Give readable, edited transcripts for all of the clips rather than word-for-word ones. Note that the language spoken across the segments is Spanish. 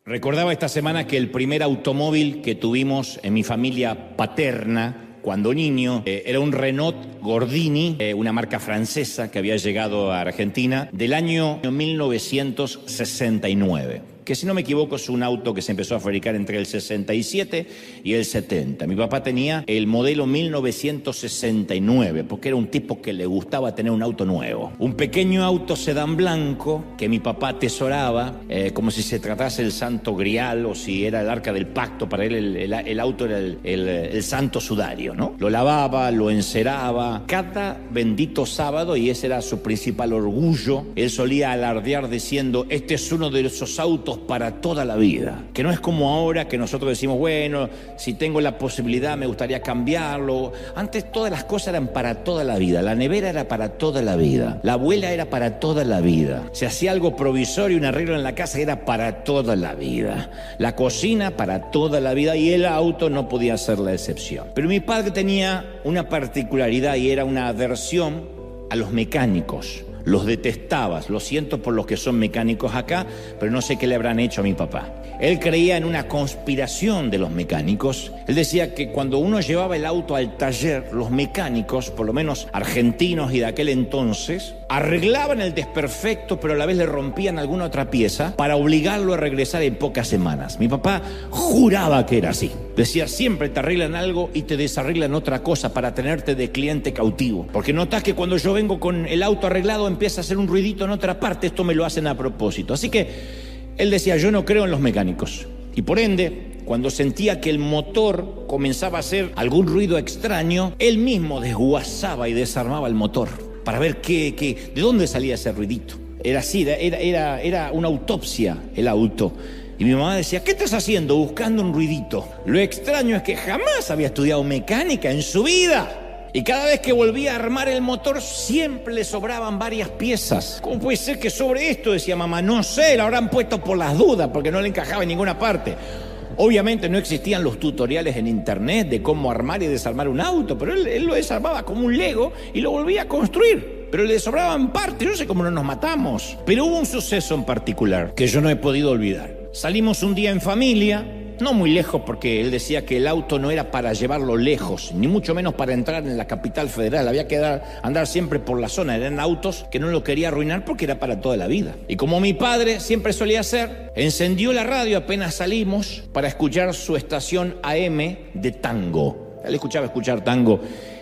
Recordaba esta semana que el primer automóvil que tuvimos en mi familia paterna cuando niño era un Renault Gordini, una marca francesa que había llegado a Argentina del año 1969. Que si no me equivoco es un auto que se empezó a fabricar entre el 67 y el 70. Mi papá tenía el modelo 1969, porque era un tipo que le gustaba tener un auto nuevo. Un pequeño auto sedán blanco que mi papá atesoraba, como si se tratase del Santo Grial o si era el Arca del Pacto. Para él el auto era el santo sudario, ¿no? Lo lavaba, lo enceraba cada bendito sábado y ese era su principal orgullo. Él solía alardear diciendo, este es uno de esos autos para toda la vida, que no es como ahora que nosotros decimos, bueno, si tengo la posibilidad me gustaría cambiarlo. Antes todas las cosas eran para toda la vida. La nevera era para toda la vida, la abuela era para toda la vida, se hacía algo provisorio, un arreglo en la casa, era para toda la vida, la cocina para toda la vida, y el auto no podía ser la excepción. Pero mi padre tenía una particularidad y era una aversión a los mecánicos. Los detestabas, lo siento por los que son mecánicos acá, pero no sé qué le habrán hecho a mi papá. Él creía en una conspiración de los mecánicos. Él decía que cuando uno llevaba el auto al taller, los mecánicos, por lo menos argentinos y de aquel entonces, arreglaban el desperfecto, pero a la vez le rompían alguna otra pieza para obligarlo a regresar en pocas semanas. Mi papá juraba que era así. Decía, siempre te arreglan algo y te desarreglan otra cosa para tenerte de cliente cautivo. Porque notás que cuando yo vengo con el auto arreglado empieza a hacer un ruidito en otra parte, esto me lo hacen a propósito. Así que él decía, yo no creo en los mecánicos. Y por ende, cuando sentía que el motor comenzaba a hacer algún ruido extraño, él mismo desguazaba y desarmaba el motor para ver de dónde salía ese ruidito. Era así, era una autopsia el auto. Y mi mamá decía, ¿qué estás haciendo? Buscando un ruidito. Lo extraño es que jamás había estudiado mecánica en su vida. Y cada vez que volvía a armar el motor, siempre le sobraban varias piezas. ¿Cómo puede ser que sobre esto? Decía mamá. No sé, lo habrán puesto por las dudas, porque no le encajaba en ninguna parte. Obviamente no existían los tutoriales en internet de cómo armar y desarmar un auto, pero él lo desarmaba como un Lego y lo volvía a construir. Pero le sobraban partes, no sé cómo no nos matamos. Pero hubo un suceso en particular que yo no he podido olvidar. Salimos un día en familia, no muy lejos, porque él decía que el auto no era para llevarlo lejos, ni mucho menos para entrar en la capital federal. Había que andar siempre por la zona. Eran autos que no lo quería arruinar porque era para toda la vida. Y como mi padre siempre solía hacer, encendió la radio apenas salimos para escuchar su estación AM de tango. Él escuchar tango.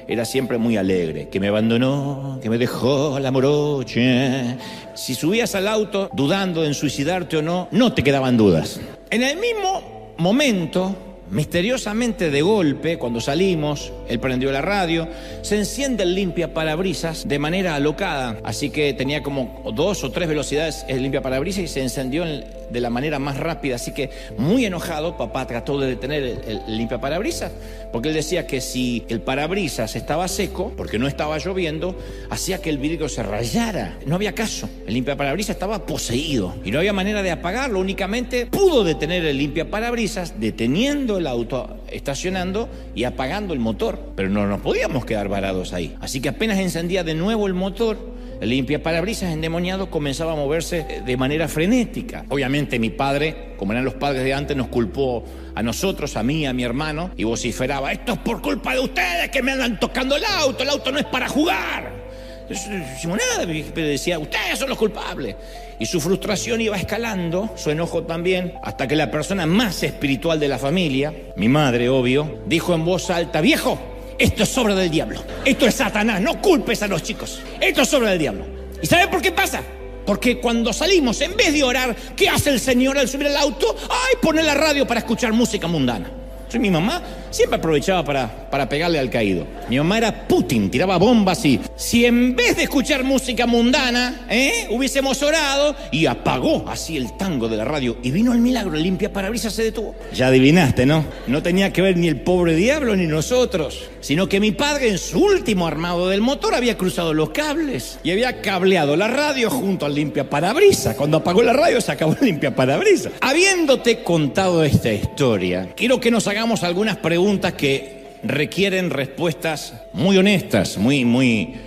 Era siempre muy alegre, que me abandonó, que me dejó la morocha. Si subías al auto dudando en suicidarte o no, no te quedaban dudas. En el mismo momento, misteriosamente de golpe, cuando salimos, él prendió la radio, se enciende el limpiaparabrisas de manera alocada, así que tenía como 2 o 3 velocidades el limpiaparabrisas y se encendió de la manera más rápida, así que muy enojado, papá trató de detener el limpiaparabrisas, porque él decía que si el parabrisas estaba seco, porque no estaba lloviendo, hacía que el vidrio se rayara. No había caso, el limpiaparabrisas estaba poseído y no había manera de apagarlo, únicamente pudo detener el limpiaparabrisas, deteniendo el auto, estacionando y apagando el motor, pero no nos podíamos quedar varados ahí, así que apenas encendía de nuevo el motor, el limpiaparabrisas endemoniado comenzaba a moverse de manera frenética. Obviamente mi padre, como eran los padres de antes, nos culpó a nosotros, a mí, a mi hermano, y vociferaba, esto es por culpa de ustedes que me andan tocando el auto no es para jugar. Entonces, no hicimos nada, pero decía, ustedes son los culpables. Y su frustración iba escalando, su enojo también, hasta que la persona más espiritual de la familia, mi madre, obvio, dijo en voz alta, viejo, esto es obra del diablo, esto es Satanás, no culpes a los chicos, esto es obra del diablo. ¿Y sabe por qué pasa? Porque cuando salimos, en vez de orar, ¿qué hace el Señor al subir al auto? ¡Ay, pone la radio para escuchar música mundana! Entonces, mi mamá siempre aprovechaba para pegarle al caído. Mi mamá era Putin, tiraba bombas y... Si en vez de escuchar música mundana, hubiésemos orado, y apagó así el tango de la radio, y vino el milagro, el limpiaparabrisas se detuvo. Ya adivinaste, ¿no? No tenía que ver ni el pobre diablo ni nosotros, sino que mi padre en su último armado del motor había cruzado los cables y había cableado la radio junto al limpiaparabrisas. Cuando apagó la radio se acabó el limpiaparabrisas. Habiéndote contado esta historia, quiero que nos hagamos algunas preguntas que requieren respuestas muy honestas, muy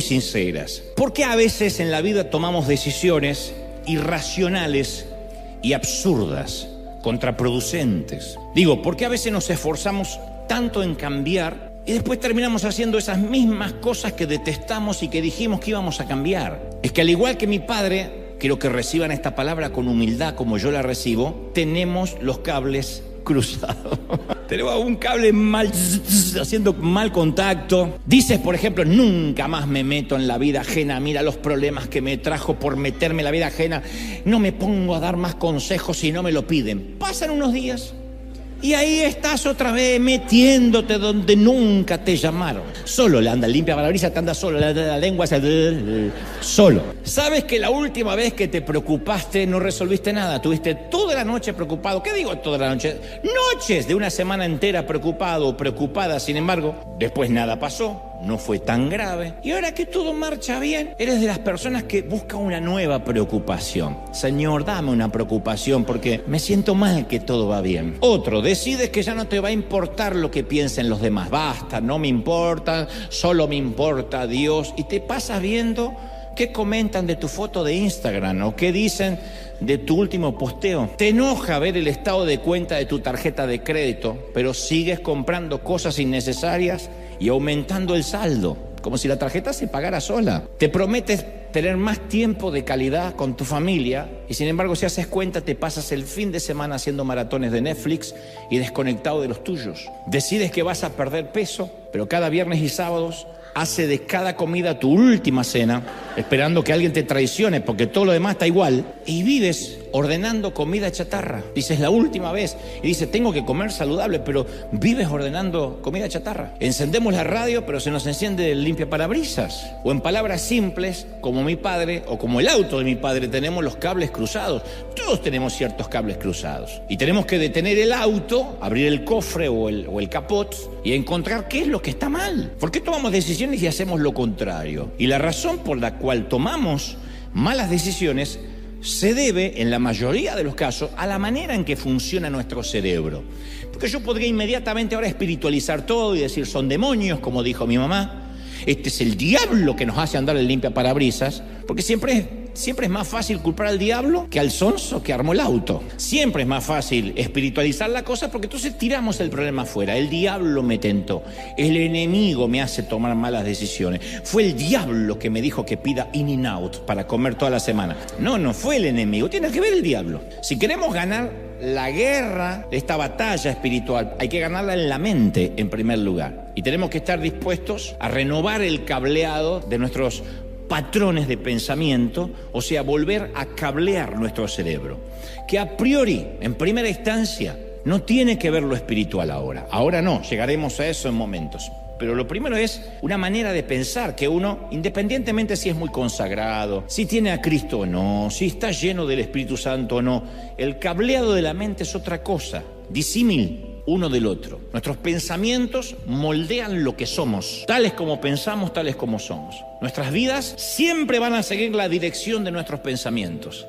sinceras. ¿Por qué a veces en la vida tomamos decisiones irracionales y absurdas, contraproducentes. Digo, ¿por qué a veces nos esforzamos tanto en cambiar y después terminamos haciendo esas mismas cosas que detestamos y que dijimos que íbamos a cambiar? Es que al igual que mi padre, quiero que reciban esta palabra con humildad como yo la recibo, tenemos los cables cruzados. Tenemos un cable mal, haciendo mal contacto. Dices, por ejemplo, nunca más me meto en la vida ajena. Mira los problemas que me trajo por meterme en la vida ajena. No me pongo a dar más consejos si no me lo piden. Pasan unos días y ahí estás otra vez metiéndote donde nunca te llamaron. Solo le anda limpia parabrisas, te anda solo, la lengua solo. ¿Sabes que la última vez que te preocupaste no resolviste nada? Tuviste toda la noche preocupado. ¿Qué digo toda la noche? Noches de una semana entera preocupado o preocupada. Sin embargo, después nada pasó. No fue tan grave. Y ahora que todo marcha bien, eres de las personas que busca una nueva preocupación. Señor, dame una preocupación porque me siento mal que todo va bien. Otro, decides que ya no te va a importar lo que piensen los demás. Basta, no me importa, solo me importa Dios. Y te pasas viendo qué comentan de tu foto de Instagram o qué dicen de tu último posteo. Te enoja ver el estado de cuenta de tu tarjeta de crédito, pero sigues comprando cosas innecesarias y aumentando el saldo, como si la tarjeta se pagara sola. Te prometes tener más tiempo de calidad con tu familia y sin embargo, si haces cuenta, te pasas el fin de semana haciendo maratones de Netflix y desconectado de los tuyos. Decides que vas a perder peso, pero cada viernes y sábados hace de cada comida tu última cena, esperando que alguien te traicione porque todo lo demás está igual, y vives ordenando comida chatarra. Dices la última vez y dices tengo que comer saludable, pero vives ordenando comida chatarra. Encendemos la radio, pero se nos enciende el limpiaparabrisas. O en palabras simples, como mi padre o como el auto de mi padre, tenemos los cables cruzados. Todos tenemos ciertos cables cruzados y tenemos que detener el auto, abrir el cofre o el capot y encontrar qué es lo que está mal. ¿Por qué tomamos decisiones y hacemos lo contrario? Y la razón por la cual tomamos malas decisiones se debe, en la mayoría de los casos, a la manera en que funciona nuestro cerebro. Porque yo podría inmediatamente ahora espiritualizar todo y decir son demonios, como dijo mi mamá. Este es el diablo que nos hace andar el limpiaparabrisas, porque siempre es más fácil culpar al diablo que al sonso que armó el auto. Siempre es más fácil espiritualizar la cosa porque entonces tiramos el problema afuera. El diablo me tentó, el enemigo me hace tomar malas decisiones. Fue el diablo que me dijo que pida In-N-Out para comer toda la semana. No fue el enemigo, tiene que ver el diablo. Si queremos ganar la guerra, esta batalla espiritual, hay que ganarla en la mente en primer lugar. Y tenemos que estar dispuestos a renovar el cableado de nuestros patrones de pensamiento, o sea, volver a cablear nuestro cerebro, que a priori, en primera instancia, no tiene que ver lo espiritual ahora. Ahora no, llegaremos a eso en momentos. Pero lo primero es una manera de pensar que uno, independientemente si es muy consagrado, si tiene a Cristo o no, si está lleno del Espíritu Santo o no, el cableado de la mente es otra cosa, disímil uno del otro. Nuestros pensamientos moldean lo que somos, tales como pensamos, tales como somos. Nuestras vidas siempre van a seguir la dirección de nuestros pensamientos,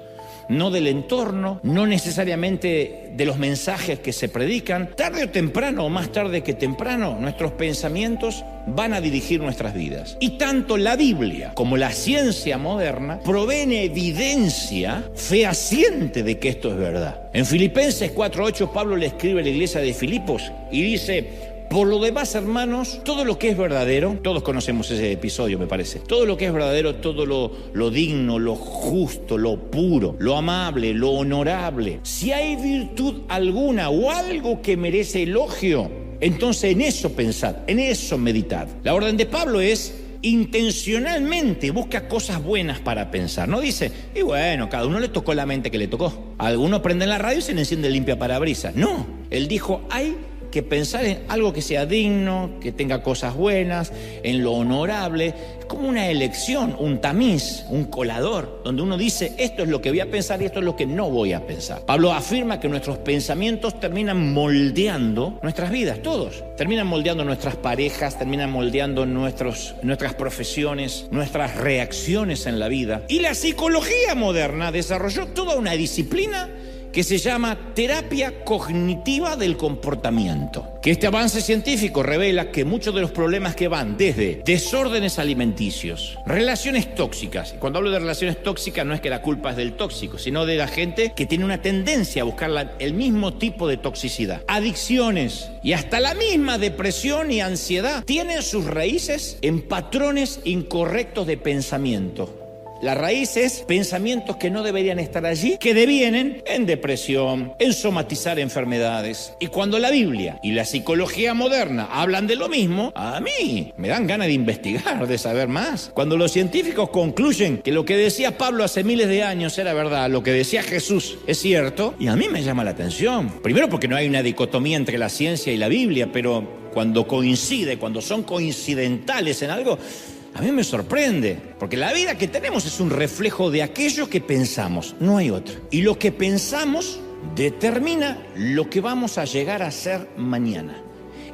no del entorno, no necesariamente de los mensajes que se predican. Tarde o temprano, o más tarde que temprano, nuestros pensamientos van a dirigir nuestras vidas. Y tanto la Biblia como la ciencia moderna proveen evidencia fehaciente de que esto es verdad. En Filipenses 4:8, Pablo le escribe a la iglesia de Filipos y dice: por lo demás, hermanos, todo lo que es verdadero, todos conocemos ese episodio, me parece, todo lo que es verdadero, todo lo digno, lo justo, lo puro, lo amable, lo honorable, si hay virtud alguna o algo que merece elogio, entonces en eso pensad, en eso meditad. La orden de Pablo es: intencionalmente busca cosas buenas para pensar. No dice, y bueno, cada uno le tocó la mente que le tocó. A algunos prenden la radio y se le enciende el limpiaparabrisas. No, él dijo, hay que pensar en algo que sea digno, que tenga cosas buenas, en lo honorable. Es como una elección, un tamiz, un colador, donde uno dice, esto es lo que voy a pensar y esto es lo que no voy a pensar. Pablo afirma que nuestros pensamientos terminan moldeando nuestras vidas, todos. Terminan moldeando nuestras parejas, terminan moldeando nuestras profesiones, nuestras reacciones en la vida. Y la psicología moderna desarrolló toda una disciplina que se llama terapia cognitiva del comportamiento. Que este avance científico revela que muchos de los problemas que van desde desórdenes alimenticios, relaciones tóxicas. Cuando hablo de relaciones tóxicas no es que la culpa es del tóxico, sino de la gente que tiene una tendencia a buscar el mismo tipo de toxicidad. Adicciones y hasta la misma depresión y ansiedad tienen sus raíces en patrones incorrectos de pensamiento. La raíz es pensamientos que no deberían estar allí, que devienen en depresión, en somatizar enfermedades. Y cuando la Biblia y la psicología moderna hablan de lo mismo, a mí me dan ganas de investigar, de saber más. Cuando los científicos concluyen que lo que decía Pablo hace miles de años era verdad, lo que decía Jesús es cierto, y a mí me llama la atención. Primero porque no hay una dicotomía entre la ciencia y la Biblia, pero cuando coincide, cuando son coincidentales en algo, a mí me sorprende, porque la vida que tenemos es un reflejo de aquello que pensamos, no hay otra. Y lo que pensamos determina lo que vamos a llegar a ser mañana.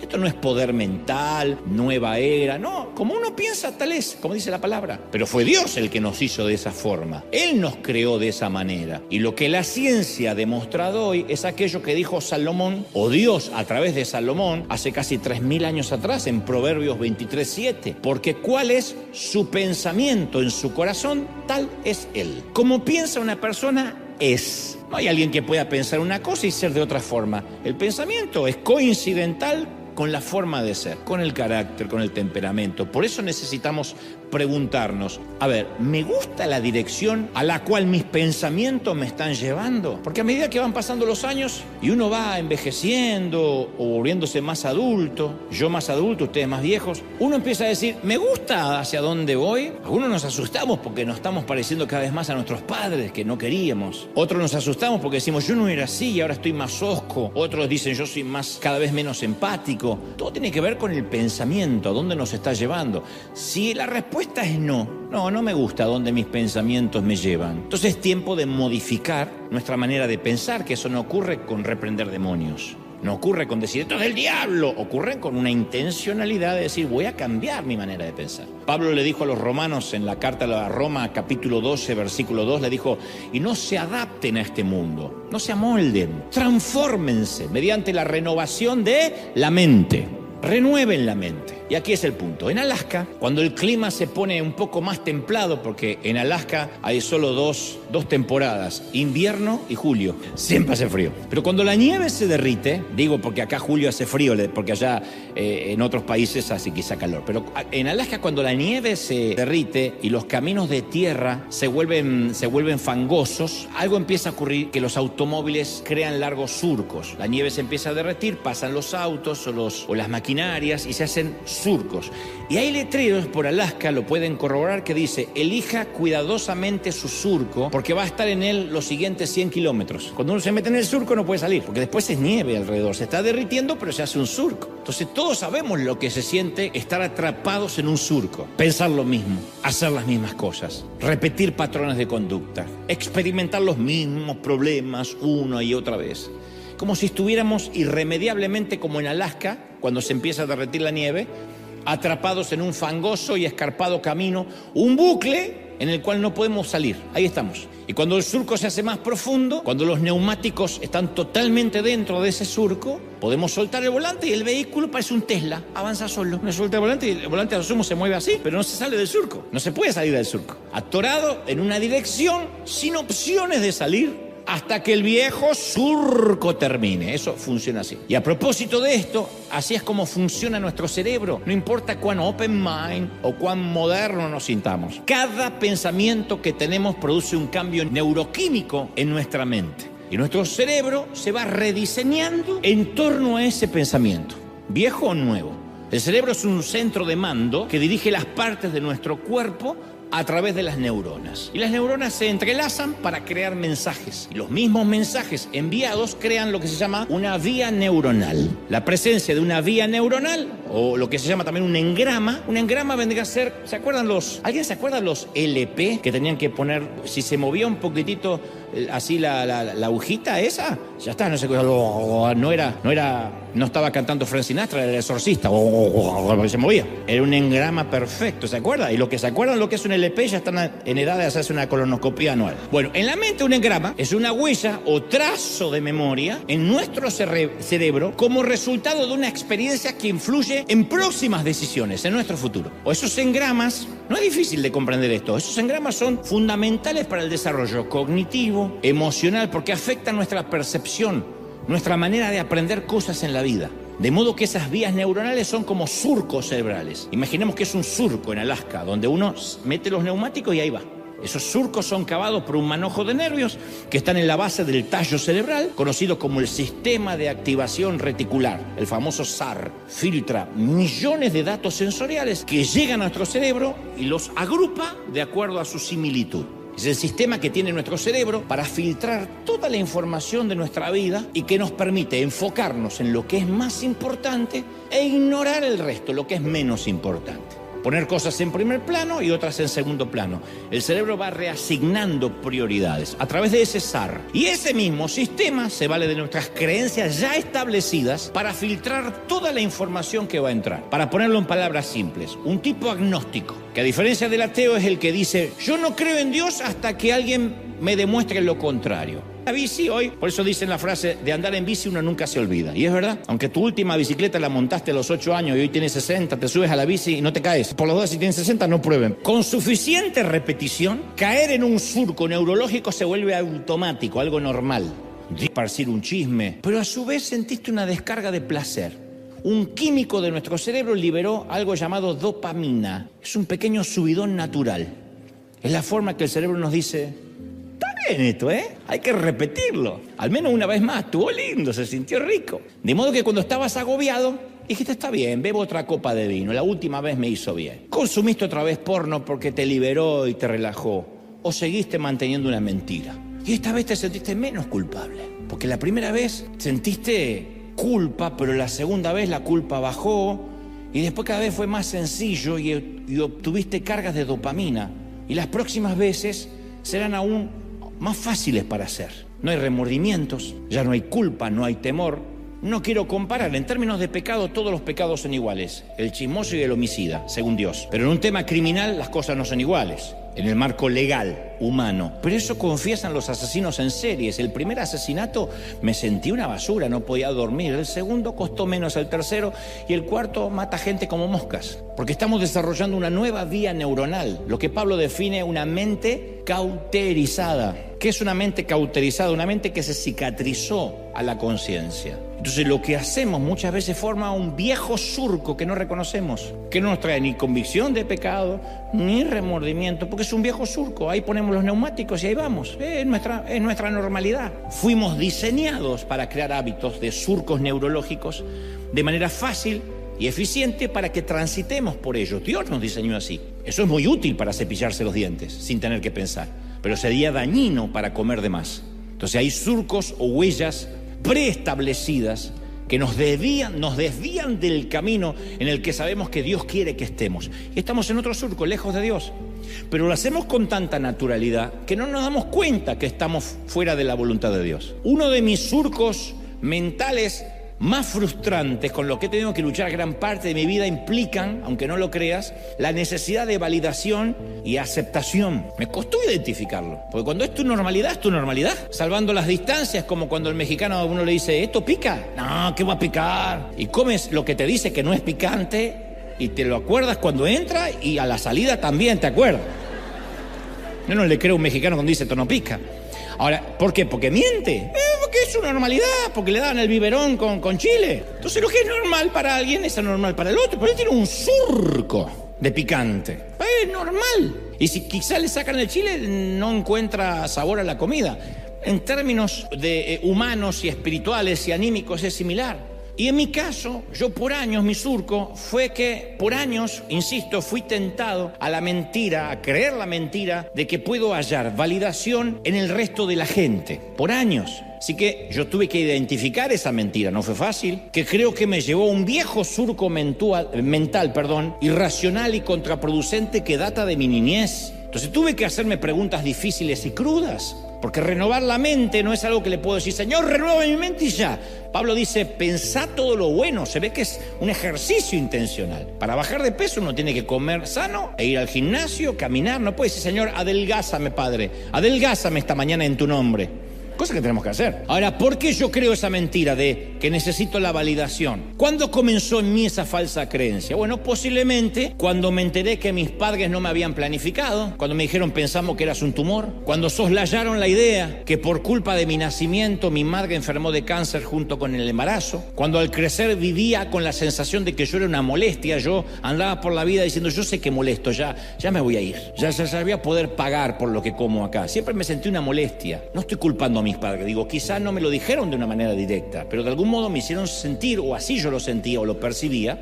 Esto no es poder mental, nueva era, no, como uno piensa tal es, como dice la palabra. Pero fue Dios el que nos hizo de esa forma, Él nos creó de esa manera. Y lo que la ciencia ha demostrado hoy es aquello que dijo Salomón, o Dios a través de Salomón, hace casi 3000 años atrás, en Proverbios 23:7. Porque cuál es su pensamiento en su corazón, tal es Él. Como piensa una persona, es. No hay alguien que pueda pensar una cosa y ser de otra forma. El pensamiento es coincidental con la forma de ser, con el carácter, con el temperamento. Por eso necesitamos preguntarnos, a ver, ¿me gusta la dirección a la cual mis pensamientos me están llevando? Porque a medida que van pasando los años y uno va envejeciendo o volviéndose más adulto, yo más adulto, ustedes más viejos, uno empieza a decir, ¿me gusta hacia dónde voy? Algunos nos asustamos porque nos estamos pareciendo cada vez más a nuestros padres que no queríamos. Otros nos asustamos porque decimos, yo no era así y ahora estoy más hosco. Otros dicen, yo soy cada vez menos empático. Todo tiene que ver con el pensamiento, a dónde nos está llevando. Si la respuesta es no me gusta a dónde mis pensamientos me llevan, entonces es tiempo de modificar nuestra manera de pensar, que eso no ocurre con reprender demonios. No ocurre con decir, esto es del diablo. Ocurre con una intencionalidad de decir, voy a cambiar mi manera de pensar. Pablo le dijo a los romanos en la carta a la Roma, capítulo 12, versículo 2, le dijo, y no se adapten a este mundo, no se amolden, transfórmense mediante la renovación de la mente. Renueven la mente. Y aquí es el punto. En Alaska, cuando el clima se pone un poco más templado, porque en Alaska hay solo dos temporadas, invierno y julio. Siempre hace frío. Pero cuando la nieve se derrite, digo porque acá julio hace frío, porque allá en otros países hace quizá calor. Pero en Alaska cuando la nieve se derrite y los caminos de tierra se vuelven fangosos, algo empieza a ocurrir, que los automóviles crean largos surcos. La nieve se empieza a derretir, pasan los autos o las maquinarias y se hacen surcos. Y hay letreros por Alaska, lo pueden corroborar, que dice, elija cuidadosamente su surco porque va a estar en él los siguientes 100 kilómetros. Cuando uno se mete en el surco no puede salir, porque después es nieve alrededor, se está derritiendo pero se hace un surco. Entonces todos sabemos lo que se siente estar atrapados en un surco. Pensar lo mismo, hacer las mismas cosas, repetir patrones de conducta, experimentar los mismos problemas una y otra vez. Como si estuviéramos irremediablemente, como en Alaska, cuando se empieza a derretir la nieve, atrapados en un fangoso y escarpado camino, un bucle en el cual no podemos salir. Ahí estamos. Y cuando el surco se hace más profundo, cuando los neumáticos están totalmente dentro de ese surco, podemos soltar el volante y el vehículo parece un Tesla, avanza solo. Uno suelta el volante y el volante a lo sumo se mueve así, pero no se sale del surco. No se puede salir del surco. Atorado en una dirección sin opciones de salir, hasta que el viejo surco termine. Eso funciona así. Y a propósito de esto, así es como funciona nuestro cerebro. No importa cuán open mind o cuán moderno nos sintamos. Cada pensamiento que tenemos produce un cambio neuroquímico en nuestra mente. Y nuestro cerebro se va rediseñando en torno a ese pensamiento, viejo o nuevo. El cerebro es un centro de mando que dirige las partes de nuestro cuerpo a través de las neuronas. Y las neuronas se entrelazan para crear mensajes. Y los mismos mensajes enviados crean lo que se llama una vía neuronal. La presencia de una vía neuronal o lo que se llama también un engrama. Un engrama vendría a ser, ¿alguien se acuerda los LP que tenían que poner, si se movía un poquitito así la agujita esa? Ya está, no estaba cantando Frank Sinatra, era el exorcista, se movía. Era un engrama perfecto, ¿se acuerda? Y los que se acuerdan lo que es un LP ya están en edad de hacerse una colonoscopia anual. Bueno, en la mente un engrama es una huella o trazo de memoria en nuestro cerebro como resultado de una experiencia que influye en próximas decisiones, en nuestro futuro. O esos engramas, no es difícil de comprender esto, esos engramas son fundamentales para el desarrollo cognitivo, emocional, porque afectan nuestra percepción, nuestra manera de aprender cosas en la vida. De modo que esas vías neuronales son como surcos cerebrales. Imaginemos que es un surco en Alaska, donde uno mete los neumáticos y ahí va. Esos surcos son cavados por un manojo de nervios que están en la base del tallo cerebral, conocido como el sistema de activación reticular, el famoso SAR. Filtra millones de datos sensoriales que llegan a nuestro cerebro y los agrupa de acuerdo a su similitud. Es el sistema que tiene nuestro cerebro para filtrar toda la información de nuestra vida y que nos permite enfocarnos en lo que es más importante e ignorar el resto, lo que es menos importante. Poner cosas en primer plano y otras en segundo plano. El cerebro va reasignando prioridades a través de ese SAR. Y ese mismo sistema se vale de nuestras creencias ya establecidas para filtrar toda la información que va a entrar. Para ponerlo en palabras simples, un tipo agnóstico, que a diferencia del ateo es el que dice: yo no creo en Dios hasta que alguien me demuestre lo contrario. La bici hoy, por eso dicen la frase de andar en bici uno nunca se olvida. Y es verdad, aunque tu última bicicleta la montaste a los 8 años y hoy tienes 60, te subes a la bici y no te caes. Por las dudas, si tienes 60, no prueben. Con suficiente repetición, caer en un surco neurológico se vuelve automático, algo normal. Esparcir un chisme, pero a su vez sentiste una descarga de placer. Un químico de nuestro cerebro liberó algo llamado dopamina. Es un pequeño subidón natural. Es la forma que el cerebro nos dice: en esto, hay que repetirlo. Al menos una vez más, estuvo lindo, se sintió rico. De modo que cuando estabas agobiado, dijiste: está bien, bebo otra copa de vino, la última vez me hizo bien. Consumiste otra vez porno porque te liberó y te relajó. O seguiste manteniendo una mentira. Y esta vez te sentiste menos culpable. Porque la primera vez sentiste culpa, pero la segunda vez la culpa bajó. Y después cada vez fue más sencillo y obtuviste cargas de dopamina. Y las próximas veces serán aún más fáciles para hacer. No hay remordimientos, ya no hay culpa, no hay temor. No quiero comparar, en términos de pecado todos los pecados son iguales, el chismoso y el homicida, según Dios. Pero en un tema criminal las cosas no son iguales, en el marco legal, humano. Pero eso confiesan los asesinos en series. El primer asesinato me sentí una basura, no podía dormir. El segundo costó menos al tercero y el cuarto mata gente como moscas. Porque estamos desarrollando una nueva vía neuronal, lo que Pablo define una mente cauterizada. ¿Qué es una mente cauterizada? Una mente que se cicatrizó a la conciencia. Entonces lo que hacemos muchas veces forma un viejo surco que no reconocemos, que no nos trae ni convicción de pecado, ni remordimiento, porque es un viejo surco. Ahí ponemos los neumáticos y ahí vamos. Es nuestra normalidad. Fuimos diseñados para crear hábitos de surcos neurológicos de manera fácil y eficiente para que transitemos por ellos. Dios nos diseñó así. Eso es muy útil para cepillarse los dientes sin tener que pensar, pero sería dañino para comer de más. Entonces hay surcos o huellas preestablecidas que nos desvían del camino en el que sabemos que Dios quiere que estemos. Y estamos en otro surco, lejos de Dios. Pero lo hacemos con tanta naturalidad que no nos damos cuenta que estamos fuera de la voluntad de Dios. Uno de mis surcos mentales más frustrantes, con lo que he tenido que luchar gran parte de mi vida, implican, aunque no lo creas, la necesidad de validación y aceptación. Me costó identificarlo, porque cuando es tu normalidad, salvando las distancias, como cuando el mexicano a uno le dice: ¿esto pica? No, ¿qué va a picar? Y comes lo que te dice que no es picante y te lo acuerdas cuando entra y a la salida también te acuerdas. Yo no le creo a un mexicano cuando dice: esto no pica. Ahora, ¿por qué? Porque miente. Porque es su normalidad, porque le dan el biberón con chile. Entonces lo que es normal para alguien es anormal para el otro, pero él tiene un surco de picante. Es normal. Y si quizá le sacan el chile, no encuentra sabor a la comida. En términos de humanos y espirituales y anímicos es similar. Y en mi caso, yo por años, mi surco fue que por años, insisto, fui tentado a la mentira, a creer la mentira de que puedo hallar validación en el resto de la gente. Por años. Así que yo tuve que identificar esa mentira, no fue fácil, que creo que me llevó a un viejo surco mental, irracional y contraproducente que data de mi niñez. Entonces tuve que hacerme preguntas difíciles y crudas, porque renovar la mente no es algo que le puedo decir, Señor, renueva mi mente y ya. Pablo dice, pensá todo lo bueno, se ve que es un ejercicio intencional. Para bajar de peso uno tiene que comer sano e ir al gimnasio, caminar, no puede decir, Señor, adelgázame, Padre, adelgázame esta mañana en tu nombre. Cosa que tenemos que hacer. Ahora, ¿por qué yo creo esa mentira de que necesito la validación? ¿Cuándo comenzó en mí esa falsa creencia? Bueno, posiblemente cuando me enteré que mis padres no me habían planificado, cuando me dijeron pensamos que eras un tumor, cuando soslayaron la idea que por culpa de mi nacimiento mi madre enfermó de cáncer junto con el embarazo, cuando al crecer vivía con la sensación de que yo era una molestia, yo andaba por la vida diciendo yo sé que molesto, ya me voy a ir, ya voy a poder pagar por lo que como acá. Siempre me sentí una molestia. No estoy culpando a mis padres, digo, quizás no me lo dijeron de una manera directa, pero de algún modo me hicieron sentir, o así yo lo sentía o lo percibía,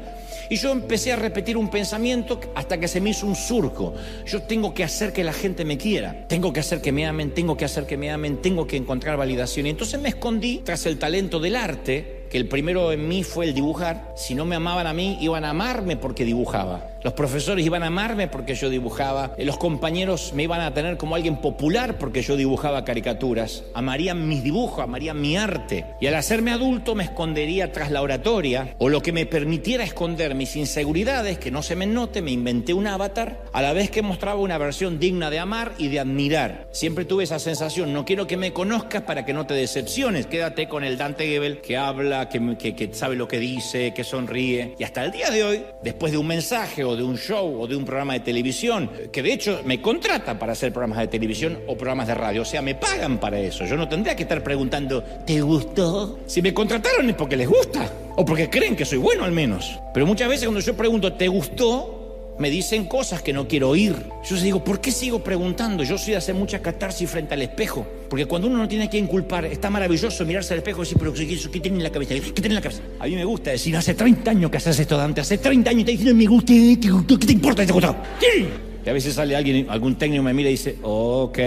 y yo empecé a repetir un pensamiento hasta que se me hizo un surco. Yo tengo que hacer que la gente me quiera, tengo que hacer que me amen, tengo que hacer que me amen, tengo que encontrar validación. Y entonces me escondí tras el talento del arte, que el primero en mí fue el dibujar. Si no me amaban a mí, iban a amarme porque dibujaba. Los profesores iban a amarme porque yo dibujaba. Los compañeros me iban a tener como alguien popular porque yo dibujaba caricaturas. Amarían mis dibujos, amarían mi arte. Y al hacerme adulto me escondería tras la oratoria, o lo que me permitiera esconder mis inseguridades, que no se me note, me inventé un avatar, a la vez que mostraba una versión digna de amar y de admirar. Siempre tuve esa sensación, no quiero que me conozcas para que no te decepciones. Quédate con el Dante Gebel que habla, que sabe lo que dice, que sonríe. Y hasta el día de hoy, después de un mensaje o de un show o de un programa de televisión, que de hecho me contratan para hacer programas de televisión o programas de radio, o sea, me pagan para eso. Yo no tendría que estar preguntando, ¿te gustó? Si me contrataron es porque les gusta, o porque creen que soy bueno al menos. Pero muchas veces cuando yo pregunto, ¿te gustó?, me dicen cosas que no quiero oír. Yo digo, ¿por qué sigo preguntando? Yo soy de hacer mucha catarsis frente al espejo, porque cuando uno no tiene que inculpar, está maravilloso mirarse al espejo y decir, pero ¿qué tiene en la cabeza? ¿Qué tiene en la cabeza? A mí me gusta decir, hace 30 años que haces esto, Dante, hace 30 años te diciendo, me gusta, ¿te gustó? ¿Qué te importa? ¿Te gustó? ¿Sí? Y a veces sale alguien, algún técnico me mira y dice, ok,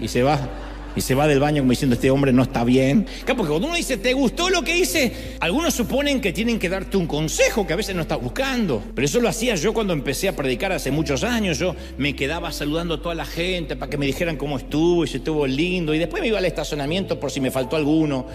y se va. Y se va del baño como diciendo, este hombre no está bien. Claro, porque cuando uno dice, ¿te gustó lo que hice? Algunos suponen que tienen que darte un consejo que a veces no estás buscando. Pero eso lo hacía yo cuando empecé a predicar hace muchos años. Yo me quedaba saludando a toda la gente para que me dijeran cómo estuvo y si estuvo lindo. Y después me iba al estacionamiento por si me faltó alguno.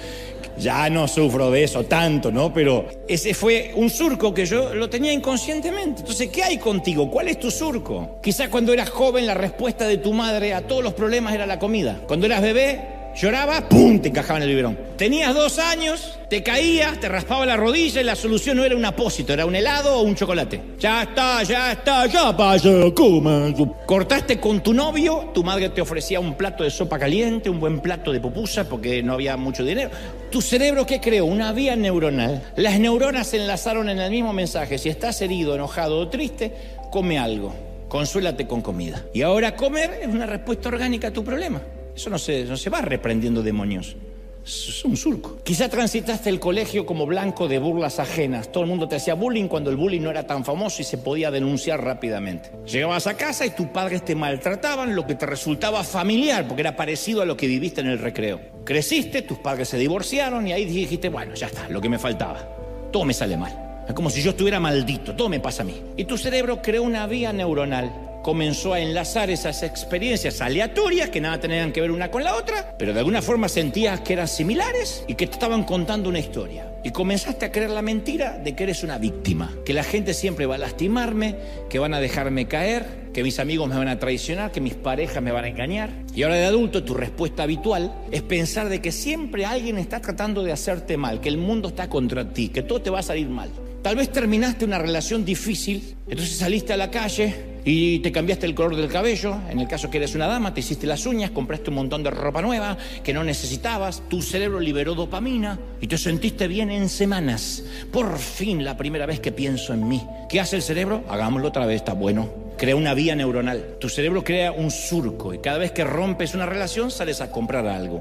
Ya no sufro de eso tanto, ¿no? Pero ese fue un surco que yo lo tenía inconscientemente. Entonces, ¿qué hay contigo? ¿Cuál es tu surco? Quizás cuando eras joven la respuesta de tu madre a todos los problemas era la comida. Cuando eras bebé, llorabas, ¡pum!, te encajaba en el biberón. Tenías 2 años, te caías, te raspaba la rodilla y la solución no era un apósito, era un helado o un chocolate. Ya está, ya pasa, coma. Cortaste con tu novio, tu madre te ofrecía un plato de sopa caliente, un buen plato de pupusa porque no había mucho dinero. Tu cerebro, ¿qué creó? Una vía neuronal. Las neuronas se enlazaron en el mismo mensaje. Si estás herido, enojado o triste, come algo. Consuélate con comida. Y ahora comer es una respuesta orgánica a tu problema. Eso no se va reprendiendo demonios. Es un surco. Quizá transitaste el colegio como blanco de burlas ajenas. Todo el mundo te hacía bullying cuando el bullying no era tan famoso y se podía denunciar rápidamente. Llegabas a casa y tus padres te maltrataban, lo que te resultaba familiar porque era parecido a lo que viviste en el recreo. Creciste, tus padres se divorciaron y ahí dijiste, bueno, ya está, lo que me faltaba. Todo me sale mal. Es como si yo estuviera maldito, todo me pasa a mí. Y tu cerebro creó una vía neuronal. Comenzó a enlazar esas experiencias aleatorias que nada tenían que ver una con la otra, pero de alguna forma sentías que eran similares y que te estaban contando una historia. Y comenzaste a creer la mentira de que eres una víctima, que la gente siempre va a lastimarme, que van a dejarme caer, que mis amigos me van a traicionar, que mis parejas me van a engañar. Y ahora de adulto tu respuesta habitual es pensar de que siempre alguien está tratando de hacerte mal, que el mundo está contra ti, que todo te va a salir mal. Tal vez terminaste una relación difícil, entonces saliste a la calle y te cambiaste el color del cabello. En el caso que eres una dama, te hiciste las uñas, compraste un montón de ropa nueva que no necesitabas. Tu cerebro liberó dopamina y te sentiste bien en semanas. Por fin, la primera vez que pienso en mí. ¿Qué hace el cerebro? Hagámoslo otra vez, está bueno. Crea una vía neuronal. Tu cerebro crea un surco y cada vez que rompes una relación sales a comprar algo.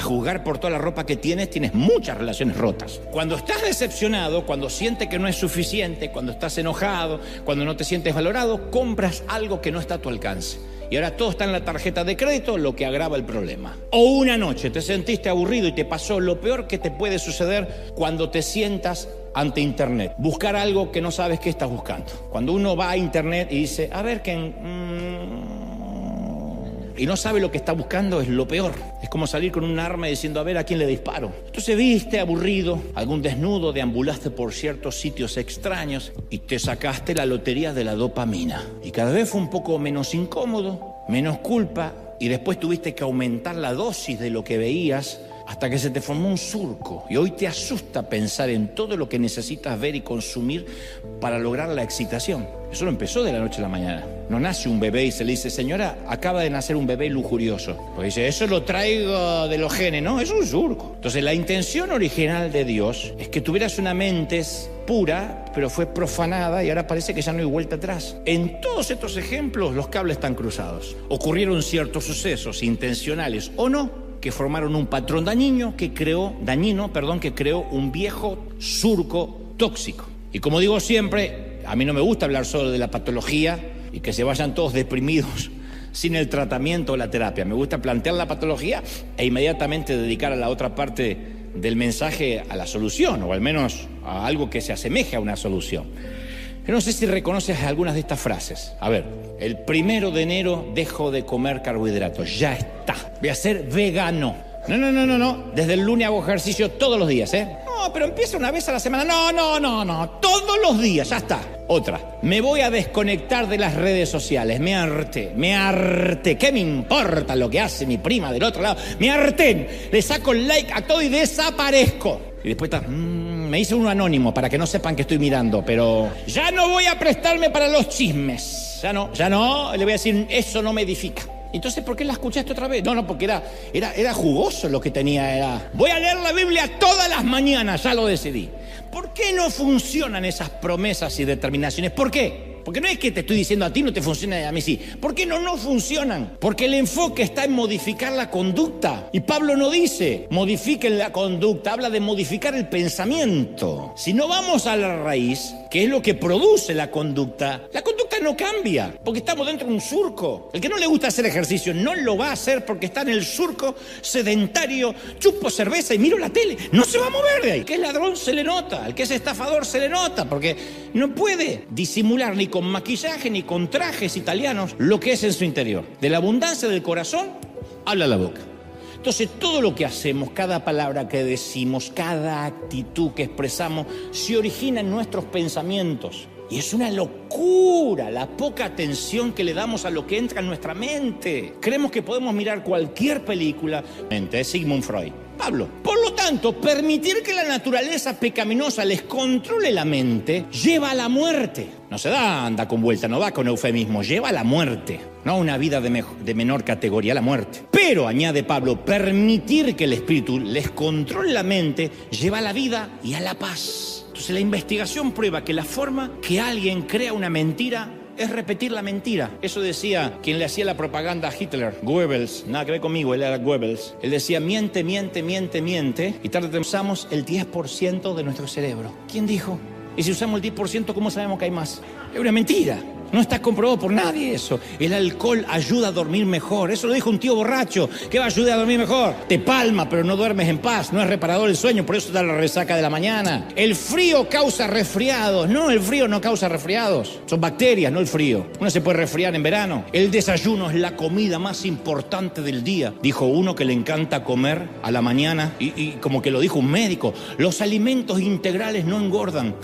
a juzgar por toda la ropa que tienes muchas relaciones rotas. Cuando estás decepcionado, cuando sientes que no es suficiente, cuando estás enojado, cuando no te sientes valorado, compras algo que no está a tu alcance. Y ahora todo está en la tarjeta de crédito, lo que agrava el problema. O una noche te sentiste aburrido y te pasó lo peor que te puede suceder cuando te sientas ante internet. Buscar algo que no sabes qué estás buscando. Cuando uno va a internet y dice, a ver, y no sabe lo que está buscando, es lo peor. Es como salir con un arma diciendo, a ver, ¿a quién le disparo? Entonces viste aburrido, algún desnudo, deambulaste por ciertos sitios extraños y te sacaste la lotería de la dopamina. Y cada vez fue un poco menos incómodo, menos culpa, y después tuviste que aumentar la dosis de lo que veías hasta que se te formó un surco. Y hoy te asusta pensar en todo lo que necesitas ver y consumir para lograr la excitación. Eso no empezó de la noche a la mañana. No nace un bebé y se le dice, señora, acaba de nacer un bebé lujurioso. Pues dice, eso lo traigo de los genes. No, es un surco. Entonces la intención original de Dios es que tuvieras una mente pura, pero fue profanada y ahora parece que ya no hay vuelta atrás. En todos estos ejemplos los cables están cruzados. Ocurrieron ciertos sucesos intencionales o no, que formaron un patrón dañino que creó un viejo surco tóxico. Y como digo siempre, a mí no me gusta hablar solo de la patología y que se vayan todos deprimidos sin el tratamiento o la terapia. Me gusta plantear la patología e inmediatamente dedicar a la otra parte del mensaje a la solución, o al menos a algo que se asemeje a una solución. Yo no sé si reconoces algunas de estas frases. A ver, el 1 de enero dejo de comer carbohidratos. Ya está. Voy a ser vegano. No. Desde el lunes hago ejercicio todos los días, ¿eh? No, pero empieza una vez a la semana. No. Todos los días, ya está. Otra. Me voy a desconectar de las redes sociales. Me harté. ¿Qué me importa lo que hace mi prima del otro lado? Me harté. Le saco el like a todo y desaparezco. Y después está... me hice uno anónimo para que no sepan que estoy mirando, pero... Ya no voy a prestarme para los chismes. Ya no. Le voy a decir, eso no me edifica. Entonces, ¿por qué la escuchaste otra vez? No, porque era jugoso lo que tenía. Voy a leer la Biblia todas las mañanas, ya lo decidí. ¿Por qué no funcionan esas promesas y determinaciones? ¿Por qué? Porque no es que te estoy diciendo a ti no te funciona y a mí sí. ¿Por qué no funcionan? Porque el enfoque está en modificar la conducta. Y Pablo no dice, modifiquen la conducta, habla de modificar el pensamiento. Si no vamos a la raíz, que es lo que produce la conducta no cambia, porque estamos dentro de un surco. El que no le gusta hacer ejercicio no lo va a hacer porque está en el surco sedentario, chupo cerveza y miro la tele. No se va a mover de ahí. El que es ladrón se le nota, el que es estafador se le nota, porque no puede disimular ni con maquillaje ni con trajes italianos lo que es en su interior. De la abundancia del corazón habla la boca. Entonces todo lo que hacemos, cada palabra que decimos, cada actitud que expresamos, se origina en nuestros pensamientos. Y es una locura la poca atención que le damos a lo que entra en nuestra mente. Creemos que podemos mirar cualquier película. Es Sigmund Freud. Pablo. Por lo tanto, permitir que la naturaleza pecaminosa les controle la mente lleva a la muerte. No se anda con vuelta, no va con eufemismo, lleva a la muerte. No a una vida de menor categoría, a la muerte. Pero, añade Pablo, permitir que el espíritu les controle la mente lleva a la vida y a la paz. Entonces la investigación prueba que la forma que alguien crea una mentira es repetir la mentira. Eso decía quien le hacía la propaganda a Hitler, Goebbels. Nada que ver conmigo, él era Goebbels. Él decía miente, y tarde usamos el 10% de nuestro cerebro. ¿Quién dijo? Y si usamos el 10%, ¿cómo sabemos que hay más? Es una mentira. No está comprobado por nadie eso. El alcohol ayuda a dormir mejor. Eso lo dijo un tío borracho. ¿Qué va a ayudar a dormir mejor? Te palma, pero no duermes en paz. No es reparador el sueño, por eso da la resaca de la mañana. El frío causa resfriados. No, el frío no causa resfriados. Son bacterias, no el frío. Uno se puede resfriar en verano. El desayuno es la comida más importante del día. Dijo uno que le encanta comer a la mañana. Y como que lo dijo un médico. Los alimentos integrales no engordan.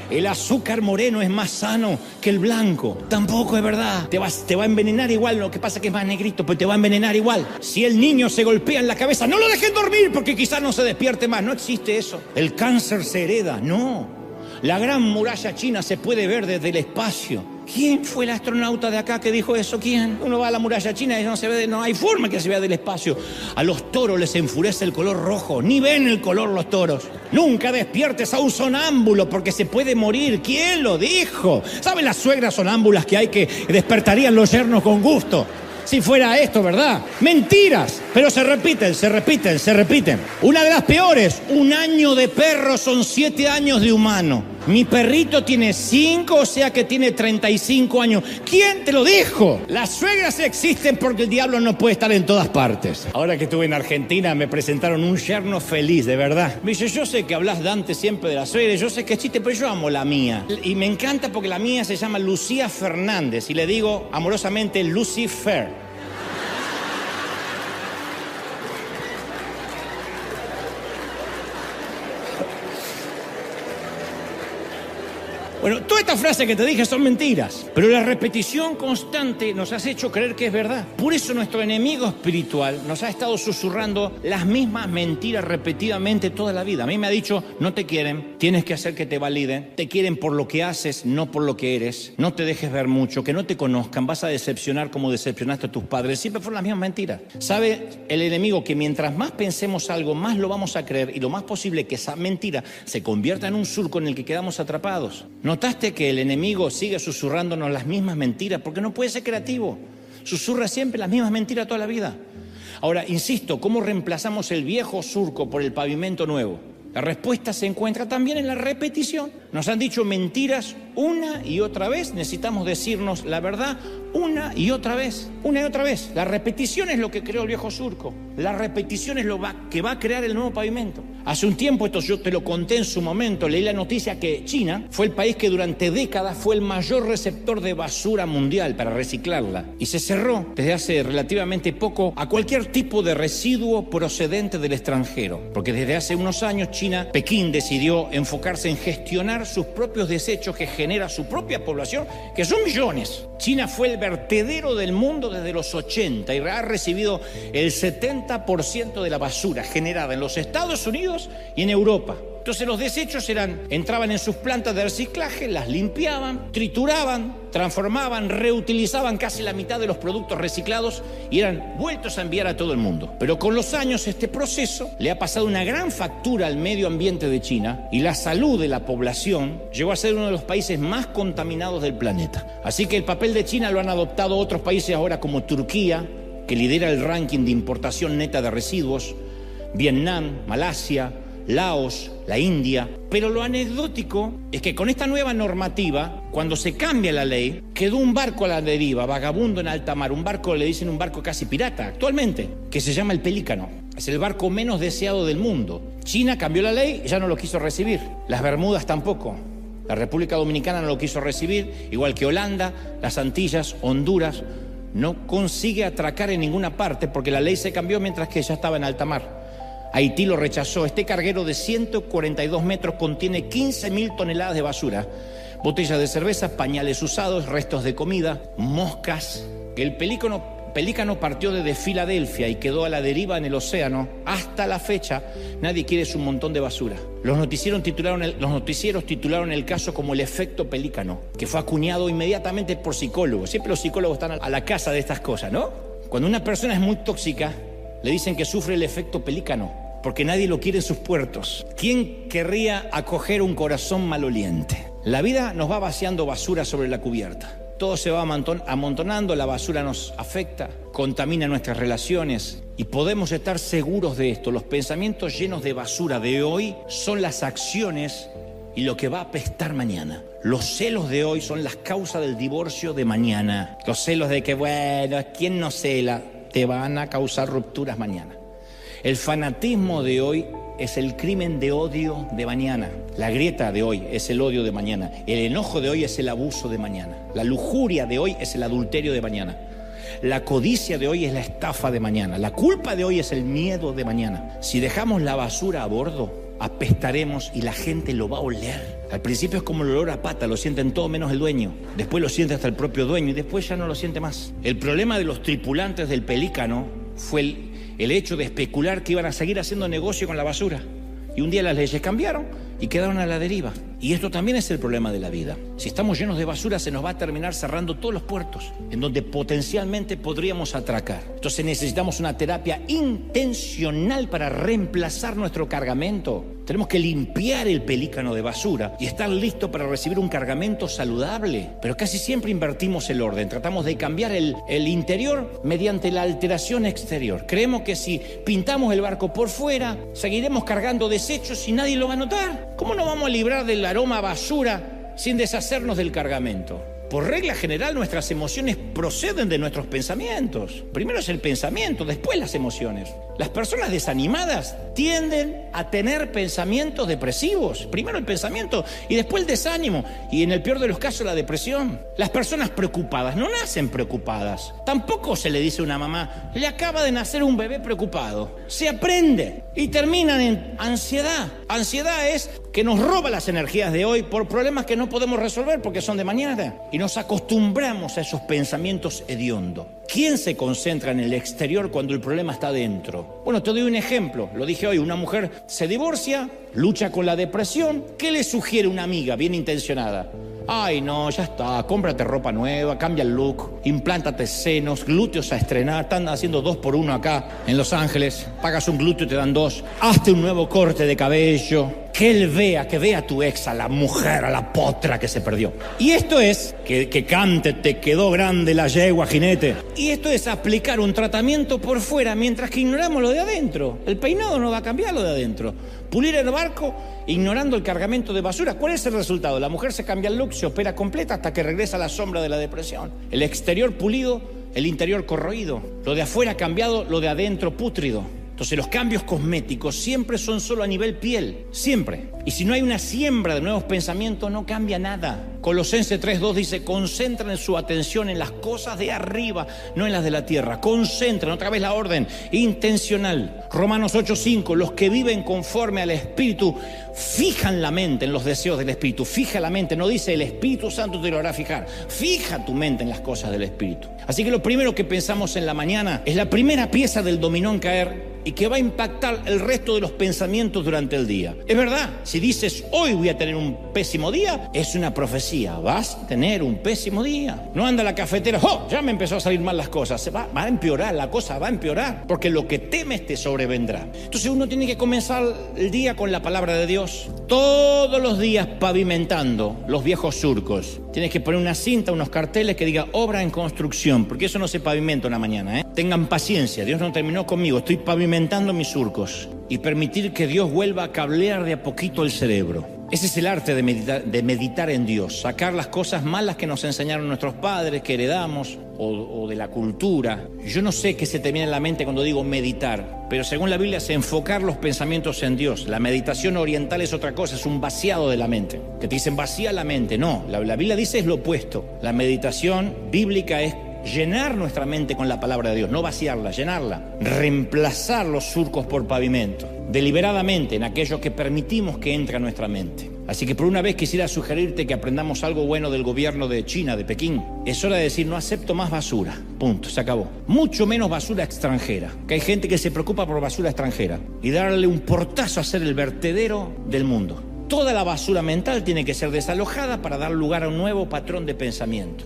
El azúcar moreno es más sano que el blanco. Tampoco es verdad. Te va a envenenar igual. Lo que pasa es que es más negrito, pero te va a envenenar igual. Si el niño se golpea en la cabeza, no lo dejen dormir porque quizás no se despierte más. No existe eso. El cáncer se hereda. No. La gran muralla china se puede ver desde el espacio. ¿Quién fue el astronauta de acá que dijo eso? ¿Quién? Uno va a la muralla china y no hay forma que se vea del espacio. A los toros les enfurece el color rojo. Ni ven el color los toros. Nunca despiertes a un sonámbulo porque se puede morir. ¿Quién lo dijo? ¿Saben las suegras sonámbulas que hay que despertarían los yernos con gusto? Si fuera esto, ¿verdad? Mentiras, pero se repiten, se repiten, se repiten. Una de las peores, 1 año de perro son 7 años de humano. Mi perrito tiene 5, o sea que tiene 35 años. ¿Quién te lo dijo? Las suegras existen porque el diablo no puede estar en todas partes. Ahora que estuve en Argentina me presentaron un yerno feliz, de verdad. Me dice, yo sé que hablas, Dante, siempre de la suegra, yo sé que es chiste, pero yo amo la mía. Y me encanta porque la mía se llama Lucía Fernández y le digo amorosamente Lucifer. Bueno, todas estas frases que te dije son mentiras, pero la repetición constante nos ha hecho creer que es verdad. Por eso nuestro enemigo espiritual nos ha estado susurrando las mismas mentiras repetidamente toda la vida. A mí me ha dicho, no te quieren, tienes que hacer que te validen, te quieren por lo que haces, no por lo que eres, no te dejes ver mucho, que no te conozcan, vas a decepcionar como decepcionaste a tus padres. Siempre fueron las mismas mentiras. ¿Sabe el enemigo que mientras más pensemos algo, más lo vamos a creer y lo más posible que esa mentira se convierta en un surco en el que quedamos atrapados? ¿Notaste que el enemigo sigue susurrándonos las mismas mentiras? Porque no puede ser creativo. Susurra siempre las mismas mentiras toda la vida. Ahora, insisto, ¿cómo reemplazamos el viejo surco por el pavimento nuevo? La respuesta se encuentra también en la repetición. Nos han dicho mentiras una y otra vez. Necesitamos decirnos la verdad una y otra vez. Una y otra vez. La repetición es lo que creó el viejo surco. La repetición es lo que va a crear el nuevo pavimento. Hace un tiempo, esto yo te lo conté en su momento, leí la noticia que China fue el país que durante décadas fue el mayor receptor de basura mundial para reciclarla. Y se cerró desde hace relativamente poco a cualquier tipo de residuo procedente del extranjero. Porque desde hace unos años Pekín decidió enfocarse en gestionar sus propios desechos que genera su propia población, que son millones. China fue el vertedero del mundo desde los 80 y ha recibido el 70% de la basura generada en los Estados Unidos y en Europa. Entonces los desechos entraban en sus plantas de reciclaje, las limpiaban, trituraban, transformaban, reutilizaban casi la mitad de los productos reciclados y eran vueltos a enviar a todo el mundo. Pero con los años este proceso le ha pasado una gran factura al medio ambiente de China y la salud de la población llegó a ser uno de los países más contaminados del planeta. Así que el papel de China lo han adoptado otros países ahora como Turquía, que lidera el ranking de importación neta de residuos, Vietnam, Malasia, Laos, la India. Pero lo anecdótico es que con esta nueva normativa, cuando se cambia la ley, quedó un barco a la deriva, vagabundo en alta mar, un barco, le dicen un barco casi pirata actualmente, que se llama el Pelícano. Es el barco menos deseado del mundo. China cambió la ley y ya no lo quiso recibir. Las Bermudas tampoco. La República Dominicana no lo quiso recibir, igual que Holanda, las Antillas, Honduras. No consigue atracar en ninguna parte porque la ley se cambió mientras que ya estaba en alta mar. Haití lo rechazó. Este carguero de 142 metros contiene 15.000 toneladas de basura. Botellas de cerveza, pañales usados, restos de comida, moscas. El Pelícano partió desde Filadelfia y quedó a la deriva en el océano. Hasta la fecha, nadie quiere su montón de basura. Los noticieros titularon el caso como el efecto Pelícano, que fue acuñado inmediatamente por psicólogos. Siempre los psicólogos están a la casa de estas cosas, ¿no? Cuando una persona es muy tóxica, le dicen que sufre el efecto Pelícano, porque nadie lo quiere en sus puertos. ¿Quién querría acoger un corazón maloliente? La vida nos va vaciando basura sobre la cubierta. Todo se va amontonando, la basura nos afecta, contamina nuestras relaciones y podemos estar seguros de esto. Los pensamientos llenos de basura de hoy son las acciones y lo que va a apestar mañana. Los celos de hoy son las causas del divorcio de mañana. Los celos de que, bueno, ¿quién no cela? Te van a causar rupturas mañana. El fanatismo de hoy es el crimen de odio de mañana. La grieta de hoy es el odio de mañana. El enojo de hoy es el abuso de mañana. La lujuria de hoy es el adulterio de mañana. La codicia de hoy es la estafa de mañana. La culpa de hoy es el miedo de mañana. Si dejamos la basura a bordo, apestaremos y la gente lo va a oler. Al principio es como el olor a pata, lo sienten todo menos el dueño. Después lo siente hasta el propio dueño y después ya no lo siente más. El problema de los tripulantes del Pelícano fue el hecho de especular que iban a seguir haciendo negocio con la basura. Y un día las leyes cambiaron y quedaron a la deriva. Y esto también es el problema de la vida. Si estamos llenos de basura, se nos va a terminar cerrando todos los puertos en donde potencialmente podríamos atracar. Entonces necesitamos una terapia intencional para reemplazar nuestro cargamento Tenemos que limpiar el pelícano de basura y estar listos para recibir un cargamento saludable. Pero casi siempre invertimos el orden. Tratamos de cambiar el interior mediante la alteración exterior. Creemos que si pintamos el barco por fuera, seguiremos cargando desechos y nadie lo va a notar. ¿Cómo nos vamos a librar del aroma a basura sin deshacernos del cargamento? Por regla general, nuestras emociones proceden de nuestros pensamientos. Primero es el pensamiento, después las emociones. Las personas desanimadas tienden a tener pensamientos depresivos. Primero el pensamiento y después el desánimo. Y en el peor de los casos, la depresión. Las personas preocupadas no nacen preocupadas. Tampoco se le dice a una mamá, le acaba de nacer un bebé preocupado. Se aprende y terminan en ansiedad. Ansiedad es que nos roba las energías de hoy por problemas que no podemos resolver porque son de mañana. Y nos acostumbramos a esos pensamientos hediondos. ¿Quién se concentra en el exterior cuando el problema está dentro? Bueno, te doy un ejemplo. Lo dije hoy, una mujer se divorcia, lucha con la depresión. ¿Qué le sugiere una amiga bien intencionada? Ay, no, ya está, cómprate ropa nueva, cambia el look, implántate senos, glúteos a estrenar. Están haciendo 2x1 acá en Los Ángeles. Pagas un glúteo y te dan 2. Hazte un nuevo corte de cabello. Que él vea, que vea a tu ex, a la mujer, a la potra que se perdió. Y esto es, que cante, te quedó grande la yegua, jinete. Y esto es aplicar un tratamiento por fuera mientras que ignoramos lo de adentro. El peinado no va a cambiar lo de adentro. Pulir el barco ignorando el cargamento de basura. ¿Cuál es el resultado? La mujer se cambia el look, se opera completa hasta que regresa a la sombra de la depresión. El exterior pulido, el interior corroído. Lo de afuera cambiado, lo de adentro pútrido. Entonces los cambios cosméticos siempre son solo a nivel piel, siempre. Y si no hay una siembra de nuevos pensamientos, no cambia nada. Colosenses 3:2 dice, concentren su atención en las cosas de arriba, no en las de la tierra. Concentren, otra vez la orden, intencional. Romanos 8:5, los que viven conforme al Espíritu, fijan la mente en los deseos del Espíritu. Fija la mente, no dice el Espíritu Santo te lo hará fijar. Fija tu mente en las cosas del Espíritu. Así que lo primero que pensamos en la mañana es la primera pieza del dominó en caer y que va a impactar el resto de los pensamientos durante el día. Es verdad, si dices hoy voy a tener un pésimo día, es una profecía, vas a tener un pésimo día. No anda a la cafetera, ¡oh! Ya me empezó a salir mal las cosas. Va a empeorar, la cosa va a empeorar, porque lo que temes te sobrevendrá. Entonces uno tiene que comenzar el día con la palabra de Dios. Todos los días pavimentando los viejos surcos. Tienes que poner una cinta, unos carteles que diga obra en construcción, porque eso no se pavimenta una mañana, ¿eh? Tengan paciencia, Dios no terminó conmigo, estoy pavimentando mis surcos. Y permitir que Dios vuelva a cablear de a poquito el cerebro. Ese es el arte de meditar en Dios, sacar las cosas malas que nos enseñaron nuestros padres, que heredamos, o de la cultura. Yo no sé qué se te viene en la mente cuando digo meditar, pero según la Biblia es enfocar los pensamientos en Dios. La meditación oriental es otra cosa, es un vaciado de la mente. Que te dicen vacía la mente, no, la Biblia dice es lo opuesto. La meditación bíblica es llenar nuestra mente con la palabra de Dios, no vaciarla, llenarla, reemplazar los surcos por pavimento, deliberadamente en aquello que permitimos que entre a nuestra mente. Así que por una vez quisiera sugerirte que aprendamos algo bueno del gobierno de China, de Pekín. Es hora de decir, no acepto más basura, punto, se acabó. Mucho menos basura extranjera, que hay gente que se preocupa por basura extranjera, y darle un portazo a ser el vertedero del mundo. Toda la basura mental tiene que ser desalojada para dar lugar a un nuevo patrón de pensamiento.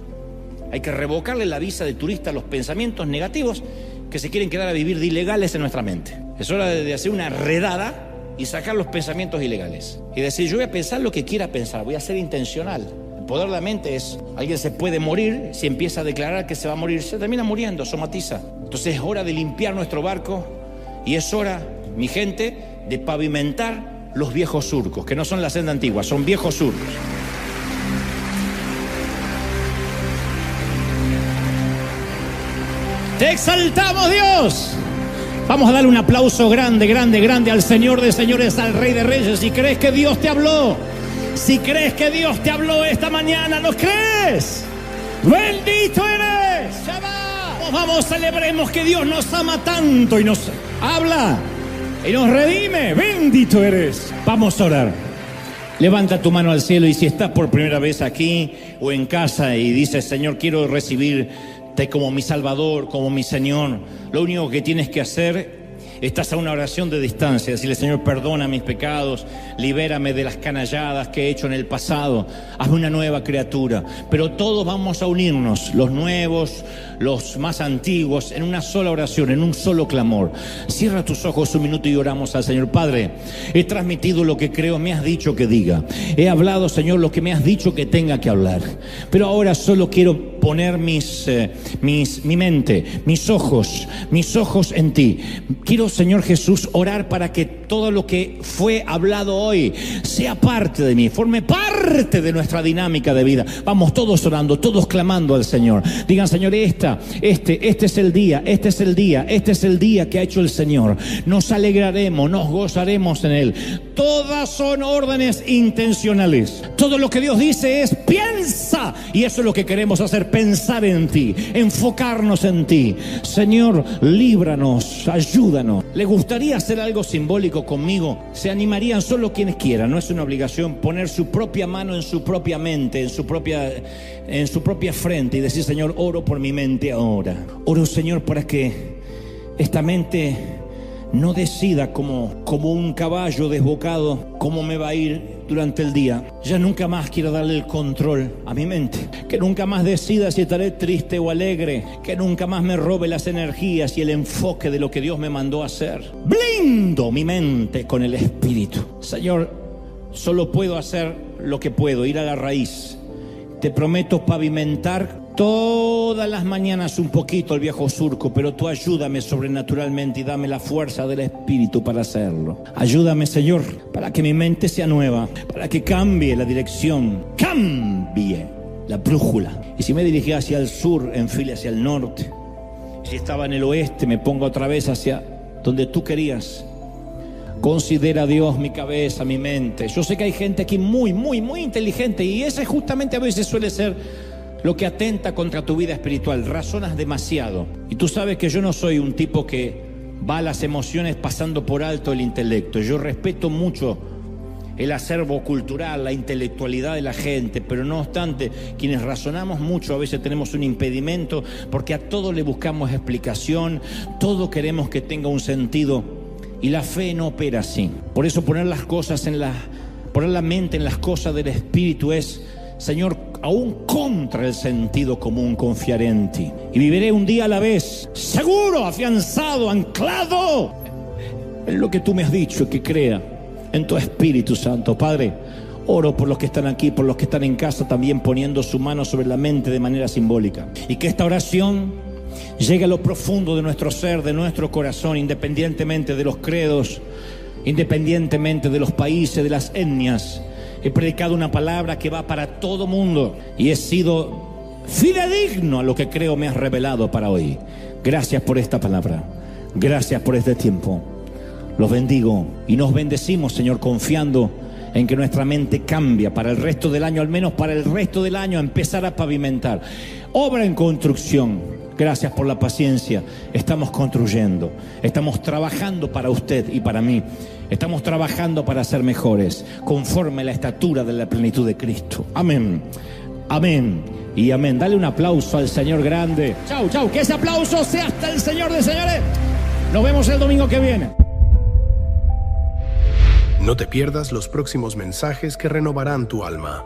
Hay que revocarle la visa de turista a los pensamientos negativos que se quieren quedar a vivir de ilegales en nuestra mente. Es hora de hacer una redada y sacar los pensamientos ilegales. Y decir, yo voy a pensar lo que quiera pensar, voy a ser intencional. El poder de la mente es, alguien se puede morir, si empieza a declarar que se va a morir, se termina muriendo, somatiza. Entonces es hora de limpiar nuestro barco y es hora, mi gente, de pavimentar los viejos surcos, que no son la senda antigua, son viejos surcos. ¡Te exaltamos, Dios! Vamos a darle un aplauso grande, grande, grande al Señor de señores, al Rey de Reyes. Si crees que Dios te habló, si crees que Dios te habló esta mañana, ¿lo crees? ¡Bendito eres! ¡Shabbat! Vamos, celebremos que Dios nos ama tanto y nos habla y nos redime. ¡Bendito eres! Vamos a orar. Levanta tu mano al cielo y si estás por primera vez aquí o en casa y dices, Señor, quiero recibirte como mi Salvador, como mi Señor, lo único que tienes que hacer Estás a una oración de distancia, decirle: Señor, perdona mis pecados, libérame de las canalladas que he hecho en el pasado, hazme una nueva criatura. Pero todos vamos a unirnos, los nuevos, los más antiguos, en una sola oración, en un solo clamor. Cierra tus ojos un minuto y oramos al Señor. Padre, he transmitido lo que creo me has dicho que diga. He hablado, Señor, lo que me has dicho que tenga que hablar. Pero ahora solo quiero poner mi mente, mis ojos en ti. Quiero, Señor Jesús, orar para que todo lo que fue hablado hoy sea parte de mí, forme parte de nuestra dinámica de vida. Vamos todos orando, todos clamando al Señor. Digan: Señor, este es el día, este es el día que ha hecho el Señor. Nos alegraremos, nos gozaremos en Él. Todas son órdenes intencionales. Todo lo que Dios dice es: piensa. Y eso es lo que queremos hacer, pensar en ti, enfocarnos en ti. Señor, líbranos, ayúdanos. ¿Le gustaría hacer algo simbólico conmigo? Se animarían solo quienes quieran, no es una obligación, poner su propia mano en su propia mente, en su propia frente y decir: Señor, oro por mi mente ahora. Oro, Señor, para que esta mente no decida como un caballo desbocado cómo me va a ir durante el día. Ya nunca más quiero darle el control a mi mente. Que nunca más decida si estaré triste o alegre. Que nunca más me robe las energías y el enfoque de lo que Dios me mandó a hacer. Blindo mi mente con el Espíritu. Señor, solo puedo hacer lo que puedo, ir a la raíz. Te prometo pavimentar todas las mañanas un poquito el viejo surco, pero tú ayúdame sobrenaturalmente y dame la fuerza del Espíritu para hacerlo. Ayúdame, Señor, para que mi mente sea nueva, para que cambie la dirección, cambie la brújula. Y si me dirigía hacia el sur, enfile hacia el norte. Si estaba en el oeste, me pongo otra vez hacia donde tú querías. Considera, Dios, mi cabeza, mi mente. Yo sé que hay gente aquí muy inteligente, y ese justamente a veces suele ser lo que atenta contra tu vida espiritual. Razonas demasiado. Y tú sabes que yo no soy un tipo que va a las emociones pasando por alto el intelecto. Yo respeto mucho el acervo cultural, la intelectualidad de la gente, pero no obstante, quienes razonamos mucho a veces tenemos un impedimento, porque a todo le buscamos explicación, todo queremos que tenga un sentido, y la fe no opera así. Por eso poner la mente en las cosas del Espíritu es: Señor, aún contra el sentido común confiaré en ti. Y viviré un día a la vez, seguro, afianzado, anclado en lo que tú me has dicho, y que crea en tu Espíritu Santo. Padre, oro por los que están aquí, por los que están en casa también, poniendo su mano sobre la mente de manera simbólica. Y que esta oración llegue a lo profundo de nuestro ser, de nuestro corazón, independientemente de los credos, independientemente de los países, de las etnias. He predicado una palabra que va para todo mundo y he sido fidedigno a lo que creo me has revelado para hoy. Gracias por esta palabra. Gracias por este tiempo. Los bendigo y nos bendecimos, Señor, confiando en que nuestra mente cambia para el resto del año, al menos para el resto del año, empezar a pavimentar. Obra en construcción. Gracias por la paciencia. Estamos construyendo, estamos trabajando para usted y para mí. Estamos trabajando para ser mejores, conforme a la estatura de la plenitud de Cristo. Amén, amén y amén. Dale un aplauso al Señor grande. Chau, que ese aplauso sea hasta el Señor de señores. Nos vemos el domingo que viene. No te pierdas los próximos mensajes que renovarán tu alma.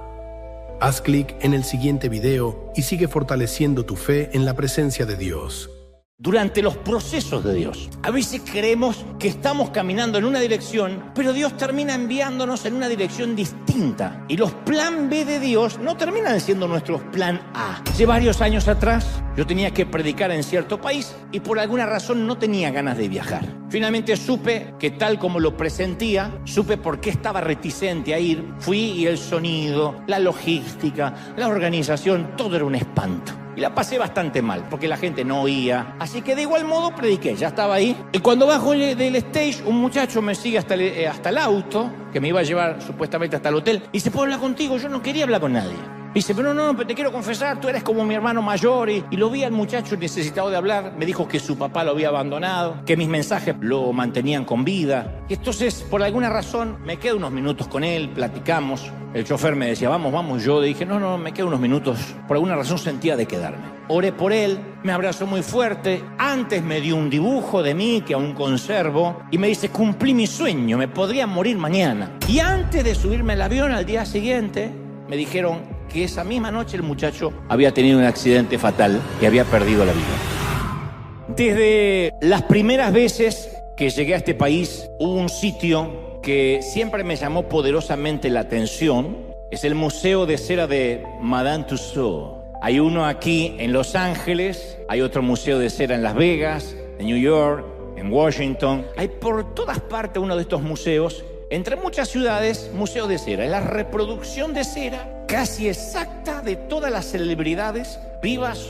Haz clic en el siguiente video y sigue fortaleciendo tu fe en la presencia de Dios. Durante los procesos de Dios, a veces creemos que estamos caminando en una dirección, pero Dios termina enviándonos en una dirección distinta. Y los plan B de Dios no terminan siendo nuestros plan A. Hace varios años atrás, yo tenía que predicar en cierto país y por alguna razón no tenía ganas de viajar. Finalmente supe que tal como lo presentía, supe por qué estaba reticente a ir. Fui y el sonido, la logística, la organización, todo era un espanto. Y la pasé bastante mal, porque la gente no oía. Así que de igual modo prediqué, ya estaba ahí. Y cuando bajo del stage, un muchacho me sigue hasta el auto, que me iba a llevar supuestamente hasta el hotel. Y dice: ¿puedo hablar contigo? Yo no quería hablar con nadie. Dice, pero no, pero te quiero confesar, tú eres como mi hermano mayor. Y lo vi al muchacho necesitado de hablar. Me dijo que su papá lo había abandonado, que mis mensajes lo mantenían con vida. Y entonces, por alguna razón, me quedo unos minutos con él, platicamos. El chofer me decía, vamos. Yo dije, no, me quedo unos minutos. Por alguna razón sentía de quedarme. Oré por él, me abrazó muy fuerte. Antes me dio un dibujo de mí que aún conservo. Y me dice, cumplí mi sueño, me podría morir mañana. Y antes de subirme al avión al día siguiente, me dijeron que esa misma noche el muchacho había tenido un accidente fatal y había perdido la vida. Desde las primeras veces que llegué a este país, hubo un sitio que siempre me llamó poderosamente la atención. Es el Museo de Cera de Madame Tussauds. Hay uno aquí en Los Ángeles, hay otro museo de cera en Las Vegas, en New York, en Washington. Hay por todas partes uno de estos museos. Entre muchas ciudades, museos de cera. Es la reproducción de cera casi exacta de todas las celebridades, vivas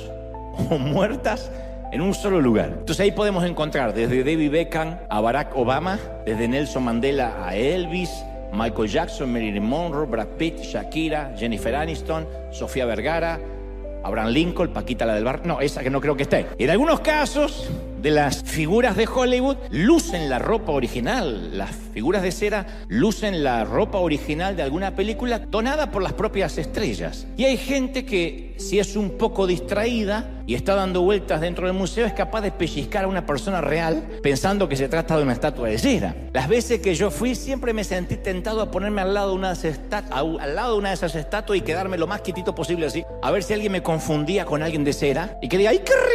o muertas, en un solo lugar. Entonces ahí podemos encontrar desde David Beckham a Barack Obama, desde Nelson Mandela a Elvis, Michael Jackson, Marilyn Monroe, Brad Pitt, Shakira, Jennifer Aniston, Sofía Vergara, Abraham Lincoln, Paquita la del Bar. No, esa que no creo que esté. En algunos casos de las figuras de Hollywood lucen la ropa original. Las figuras de cera lucen la ropa original de alguna película donada por las propias estrellas. Y hay gente que, si es un poco distraída y está dando vueltas dentro del museo, es capaz de pellizcar a una persona real pensando que se trata de una estatua de cera. Las veces que yo fui, siempre me sentí tentado a ponerme al lado de una de esas estatuas y quedarme lo más quietito posible así, a ver si alguien me confundía con alguien de cera y que diga, ¡ay, qué real!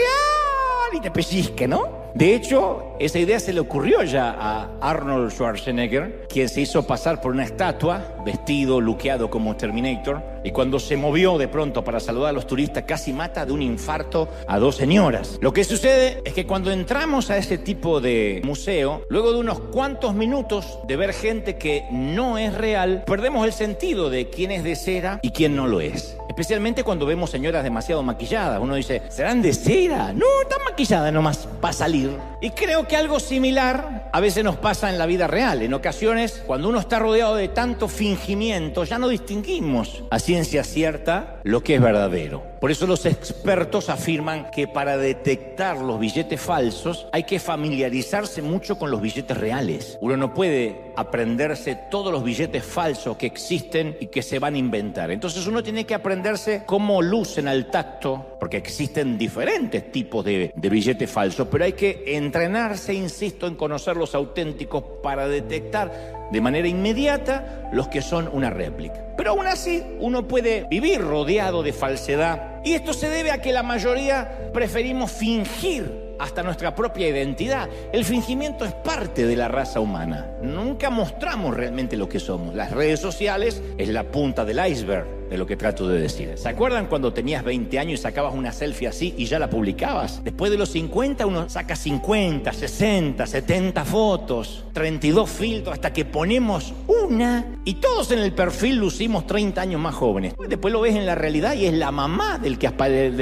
Y te pellizque, ¿no? De hecho, esa idea se le ocurrió ya a Arnold Schwarzenegger, quien se hizo pasar por una estatua, vestido, luqueado como Terminator, y cuando se movió de pronto para saludar a los turistas, casi mata de un infarto a dos señoras. Lo que sucede es que cuando entramos a ese tipo de museo, luego de unos cuantos minutos de ver gente que no es real, perdemos el sentido de quién es de cera y quién no lo es. Especialmente cuando vemos señoras demasiado maquilladas. Uno dice, ¿serán de cera? No, están maquilladas nomás para salir. Y creo que algo similar a veces nos pasa en la vida real. En ocasiones, cuando uno está rodeado de tanto fingimiento, ya no distinguimos a ciencia cierta lo que es verdadero. Por eso los expertos afirman que para detectar los billetes falsos hay que familiarizarse mucho con los billetes reales. Uno no puede aprenderse todos los billetes falsos que existen y que se van a inventar. Entonces uno tiene que aprenderse cómo lucen al tacto, porque existen diferentes tipos de billetes falsos, pero hay que entrenarse, insisto, en conocer los auténticos para detectar de manera inmediata los que son una réplica. Pero aún así, uno puede vivir rodeado de falsedad. Y esto se debe a que la mayoría preferimos fingir hasta nuestra propia identidad. El fingimiento es parte de la raza humana. Nunca mostramos realmente lo que somos. Las redes sociales es la punta del iceberg de lo que trato de decir. ¿Se acuerdan cuando tenías 20 años y sacabas una selfie así y ya la publicabas? Después de los 50 uno saca 50, 60, 70 fotos, 32 filtros, hasta que ponemos una y todos en el perfil lucimos 30 años más jóvenes. Después lo ves en la realidad y es la mamá de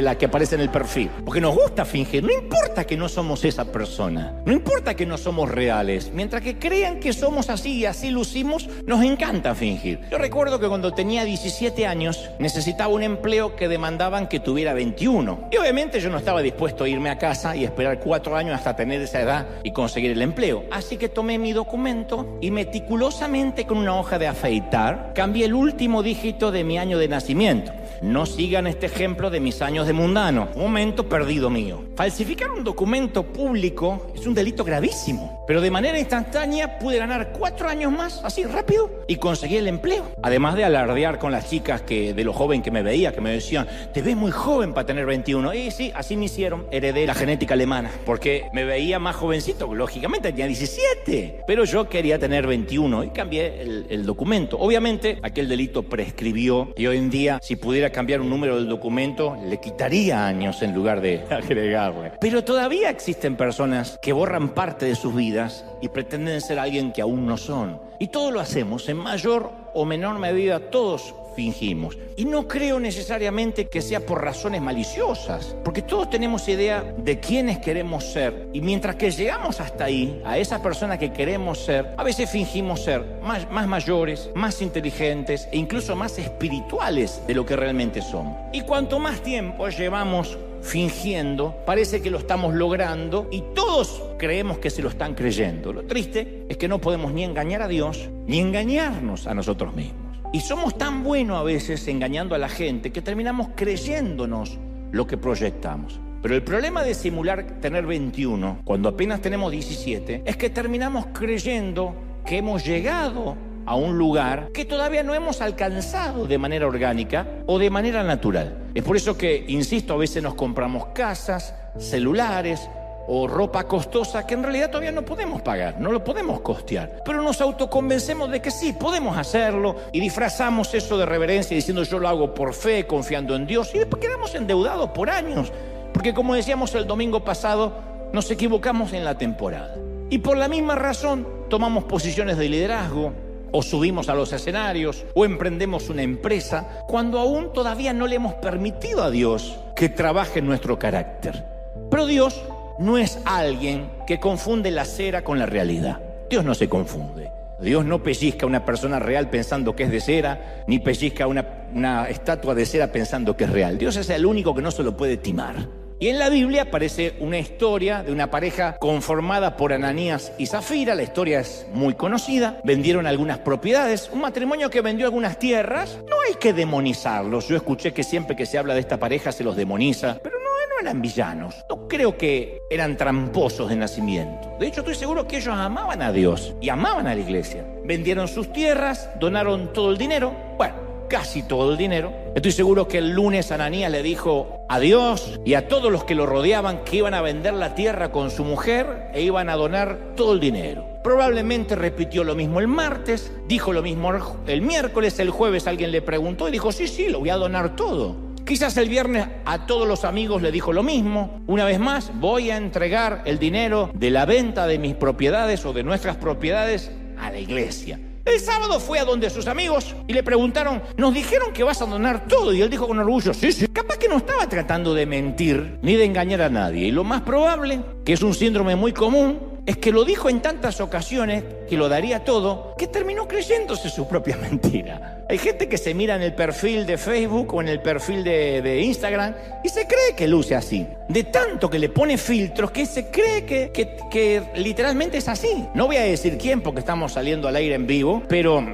la que aparece en el perfil. Porque nos gusta fingir. No importa que no somos esa persona. No importa que no somos reales. Mientras que crean que somos así y así lucimos, nos encanta fingir. Yo recuerdo que cuando tenía 17 años necesitaba un empleo que demandaban que tuviera 21. Y obviamente yo no estaba dispuesto a irme a casa y esperar 4 años hasta tener esa edad y conseguir el empleo. Así que tomé mi documento y meticulosamente con una hoja de afeitar cambié el último dígito de mi año de nacimiento. No sigan este ejemplo de mis años de mundano. Un momento perdido mío. Falsificar un documento público es un delito gravísimo. Pero de manera instantánea pude ganar 4 años más, así rápido, y conseguí el empleo. Además de alardear con las chicas de lo joven que me veía, que me decían, te ves muy joven para tener 21. Y sí, así me hicieron. Heredé la genética alemana, porque me veía más jovencito. Lógicamente tenía 17, pero yo quería tener 21 y cambié el documento. Obviamente aquel delito prescribió y hoy en día, si pudiera cambiar un número del documento, le quitaría años en lugar de agregarle. Pero todavía existen personas que borran parte de sus vidas y pretenden ser alguien que aún no son. Y todo lo hacemos en mayor o menor medida, todos fingimos. Y no creo necesariamente que sea por razones maliciosas, porque todos tenemos idea de quiénes queremos ser. Y mientras que llegamos hasta ahí, a esa persona que queremos ser, a veces fingimos ser más mayores, más inteligentes e incluso más espirituales de lo que realmente somos. Y cuanto más tiempo llevamos fingiendo, parece que lo estamos logrando y todos creemos que se lo están creyendo. Lo triste es que no podemos ni engañar a Dios ni engañarnos a nosotros mismos. Y somos tan buenos a veces engañando a la gente que terminamos creyéndonos lo que proyectamos. Pero el problema de simular tener 21 cuando apenas tenemos 17 es que terminamos creyendo que hemos llegado a un lugar que todavía no hemos alcanzado de manera orgánica o de manera natural. Es por eso que, insisto, a veces nos compramos casas, celulares o ropa costosa que en realidad todavía no podemos pagar, no lo podemos costear. Pero nos autoconvencemos de que sí, podemos hacerlo y disfrazamos eso de reverencia diciendo yo lo hago por fe, confiando en Dios, y después quedamos endeudados por años. Porque como decíamos el domingo pasado, nos equivocamos en la temporada. Y por la misma razón tomamos posiciones de liderazgo, o subimos a los escenarios, o emprendemos una empresa, cuando aún todavía no le hemos permitido a Dios que trabaje en nuestro carácter. Pero Dios no es alguien que confunde la cera con la realidad. Dios no se confunde. Dios no pellizca a una persona real pensando que es de cera, ni pellizca a una estatua de cera pensando que es real. Dios es el único que no se lo puede timar. Y en la Biblia aparece una historia de una pareja conformada por Ananías y Zafira. La historia es muy conocida. Vendieron algunas propiedades, un matrimonio que vendió algunas tierras. No hay que demonizarlos. Yo escuché que siempre que se habla de esta pareja se los demoniza, pero no eran villanos. No creo que eran tramposos de nacimiento. De hecho, estoy seguro que ellos amaban a Dios y amaban a la iglesia. Vendieron sus tierras, donaron todo el dinero. Bueno, casi todo el dinero. Estoy seguro que el lunes Ananías le dijo a Dios y a todos los que lo rodeaban que iban a vender la tierra con su mujer e iban a donar todo el dinero. Probablemente repitió lo mismo el martes, dijo lo mismo el miércoles, el jueves alguien le preguntó y dijo sí, lo voy a donar todo. Quizás el viernes a todos los amigos le dijo lo mismo. Una vez más, voy a entregar el dinero de la venta de mis propiedades o de nuestras propiedades a la iglesia. El sábado fue a donde sus amigos y le preguntaron, nos dijeron que vas a donar todo. Y él dijo con orgullo, sí. Capaz que no estaba tratando de mentir ni de engañar a nadie. Y lo más probable, que es un síndrome muy común, es que lo dijo en tantas ocasiones que lo daría todo, que terminó creyéndose su propia mentira. Hay gente que se mira en el perfil de Facebook o en el perfil de Instagram y se cree que luce así. De tanto que le pone filtros que se cree que literalmente es así. No voy a decir quién porque estamos saliendo al aire en vivo, pero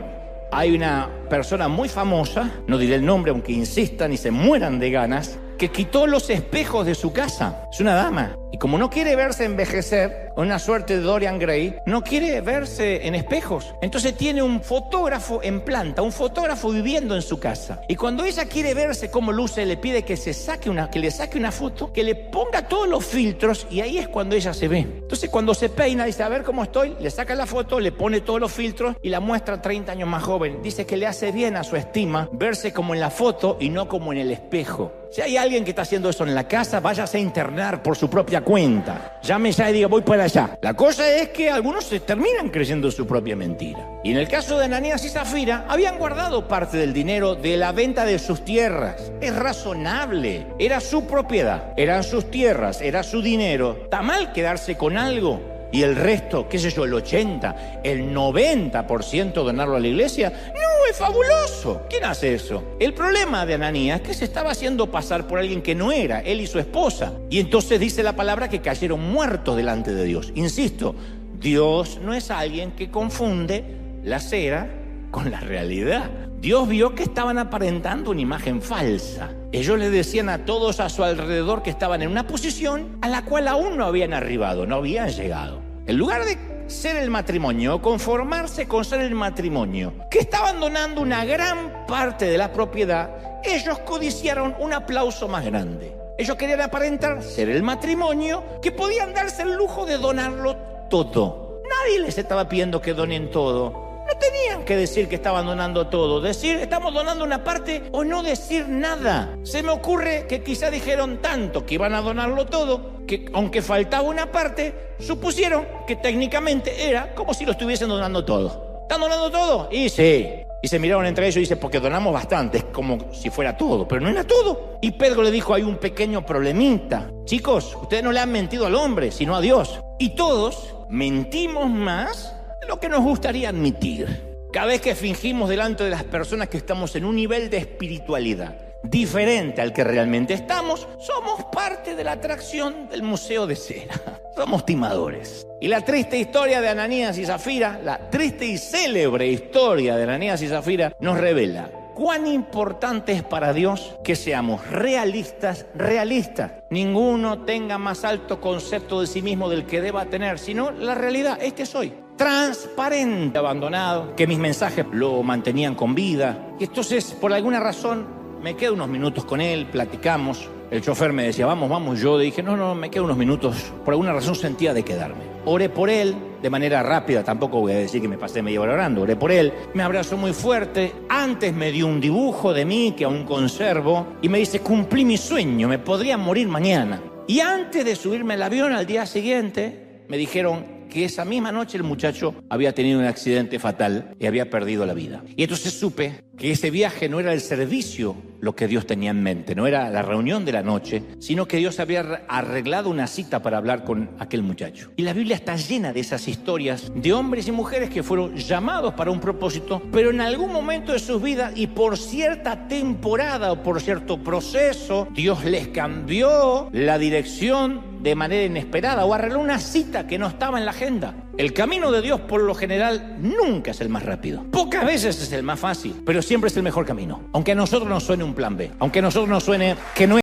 hay una persona muy famosa, no diré el nombre aunque insistan y se mueran de ganas, que quitó los espejos de su casa. Es una dama. Y como no quiere verse envejecer, una suerte de Dorian Gray, no quiere verse en espejos. Entonces tiene un fotógrafo en planta, un fotógrafo viviendo en su casa. Y cuando ella quiere verse cómo luce, le pide que le saque una foto, que le ponga todos los filtros y ahí es cuando ella se ve. Entonces cuando se peina, dice, a ver cómo estoy, le saca la foto, le pone todos los filtros y la muestra 30 años más joven. Dice que le hace bien a su estima verse como en la foto y no como en el espejo. Si hay alguien que está haciendo eso en la casa, váyase a internar por su propia cuenta. Llame ya y diga, voy para allá. La cosa es que algunos se terminan creyendo su propia mentira. Y en el caso de Ananías y Zafira, habían guardado parte del dinero de la venta de sus tierras. Es razonable. Era su propiedad, eran sus tierras, era su dinero. ¿Está mal quedarse con algo? Y el resto, qué sé yo, el 80, el 90% donarlo a la iglesia. No, es fabuloso. ¿Quién hace eso? El problema de Ananías es que se estaba haciendo pasar por alguien que no era, él y su esposa. Y entonces dice la palabra que cayeron muertos delante de Dios. Insisto, Dios no es alguien que confunde la cera con la realidad. Dios vio que estaban aparentando una imagen falsa. Ellos le decían a todos a su alrededor que estaban en una posición a la cual aún no habían arribado, no habían llegado. En lugar de ser el matrimonio, conformarse con ser el matrimonio, que estaban donando una gran parte de la propiedad, ellos codiciaron un aplauso más grande. Ellos querían aparentar ser el matrimonio que podían darse el lujo de donarlo todo. Nadie les estaba pidiendo que donen todo. No tenían que decir que estaban donando todo, decir estamos donando una parte o no decir nada. Se me ocurre que quizá dijeron tanto que iban a donarlo todo, que aunque faltaba una parte, supusieron que técnicamente era como si lo estuviesen donando todo. ¿Están donando todo? Y sí. Y se miraron entre ellos y dice, porque donamos bastante, es como si fuera todo, pero no era todo. Y Pedro le dijo, hay un pequeño problemita. Chicos, ustedes no le han mentido al hombre, sino a Dios. Y todos mentimos más de lo que nos gustaría admitir. Cada vez que fingimos delante de las personas que estamos en un nivel de espiritualidad diferente al que realmente estamos, somos parte de la atracción del museo de cera. Somos timadores. Y la triste historia de Ananías y Zafira, la triste y célebre historia de Ananías y Zafira, nos revela cuán importante es para Dios que seamos realistas. Ninguno tenga más alto concepto de sí mismo del que deba tener, sino la realidad. Este soy. Transparente, abandonado, que mis mensajes lo mantenían con vida. Y entonces, por alguna razón, me quedo unos minutos con él, platicamos. El chofer me decía, vamos. Yo dije, no, me quedo unos minutos. Por alguna razón sentía de quedarme. Oré por él de manera rápida, tampoco voy a decir que me pasé media hora orando. Oré por él, me abrazó muy fuerte. Antes me dio un dibujo de mí que aún conservo y me dice, cumplí mi sueño, me podría morir mañana. Y antes de subirme al avión al día siguiente, me dijeron que esa misma noche el muchacho había tenido un accidente fatal y había perdido la vida. Y entonces supe que ese viaje no era el servicio lo que Dios tenía en mente, no era la reunión de la noche, sino que Dios había arreglado una cita para hablar con aquel muchacho. Y la Biblia está llena de esas historias de hombres y mujeres que fueron llamados para un propósito, pero en algún momento de sus vidas y por cierta temporada o por cierto proceso, Dios les cambió la dirección de manera inesperada o arregló una cita que no estaba en la agenda. El camino de Dios por lo general nunca es el más rápido. Pocas veces es el más fácil, pero siempre es el mejor camino. Aunque a nosotros nos suene un plan B, aunque a nosotros nos suene que no es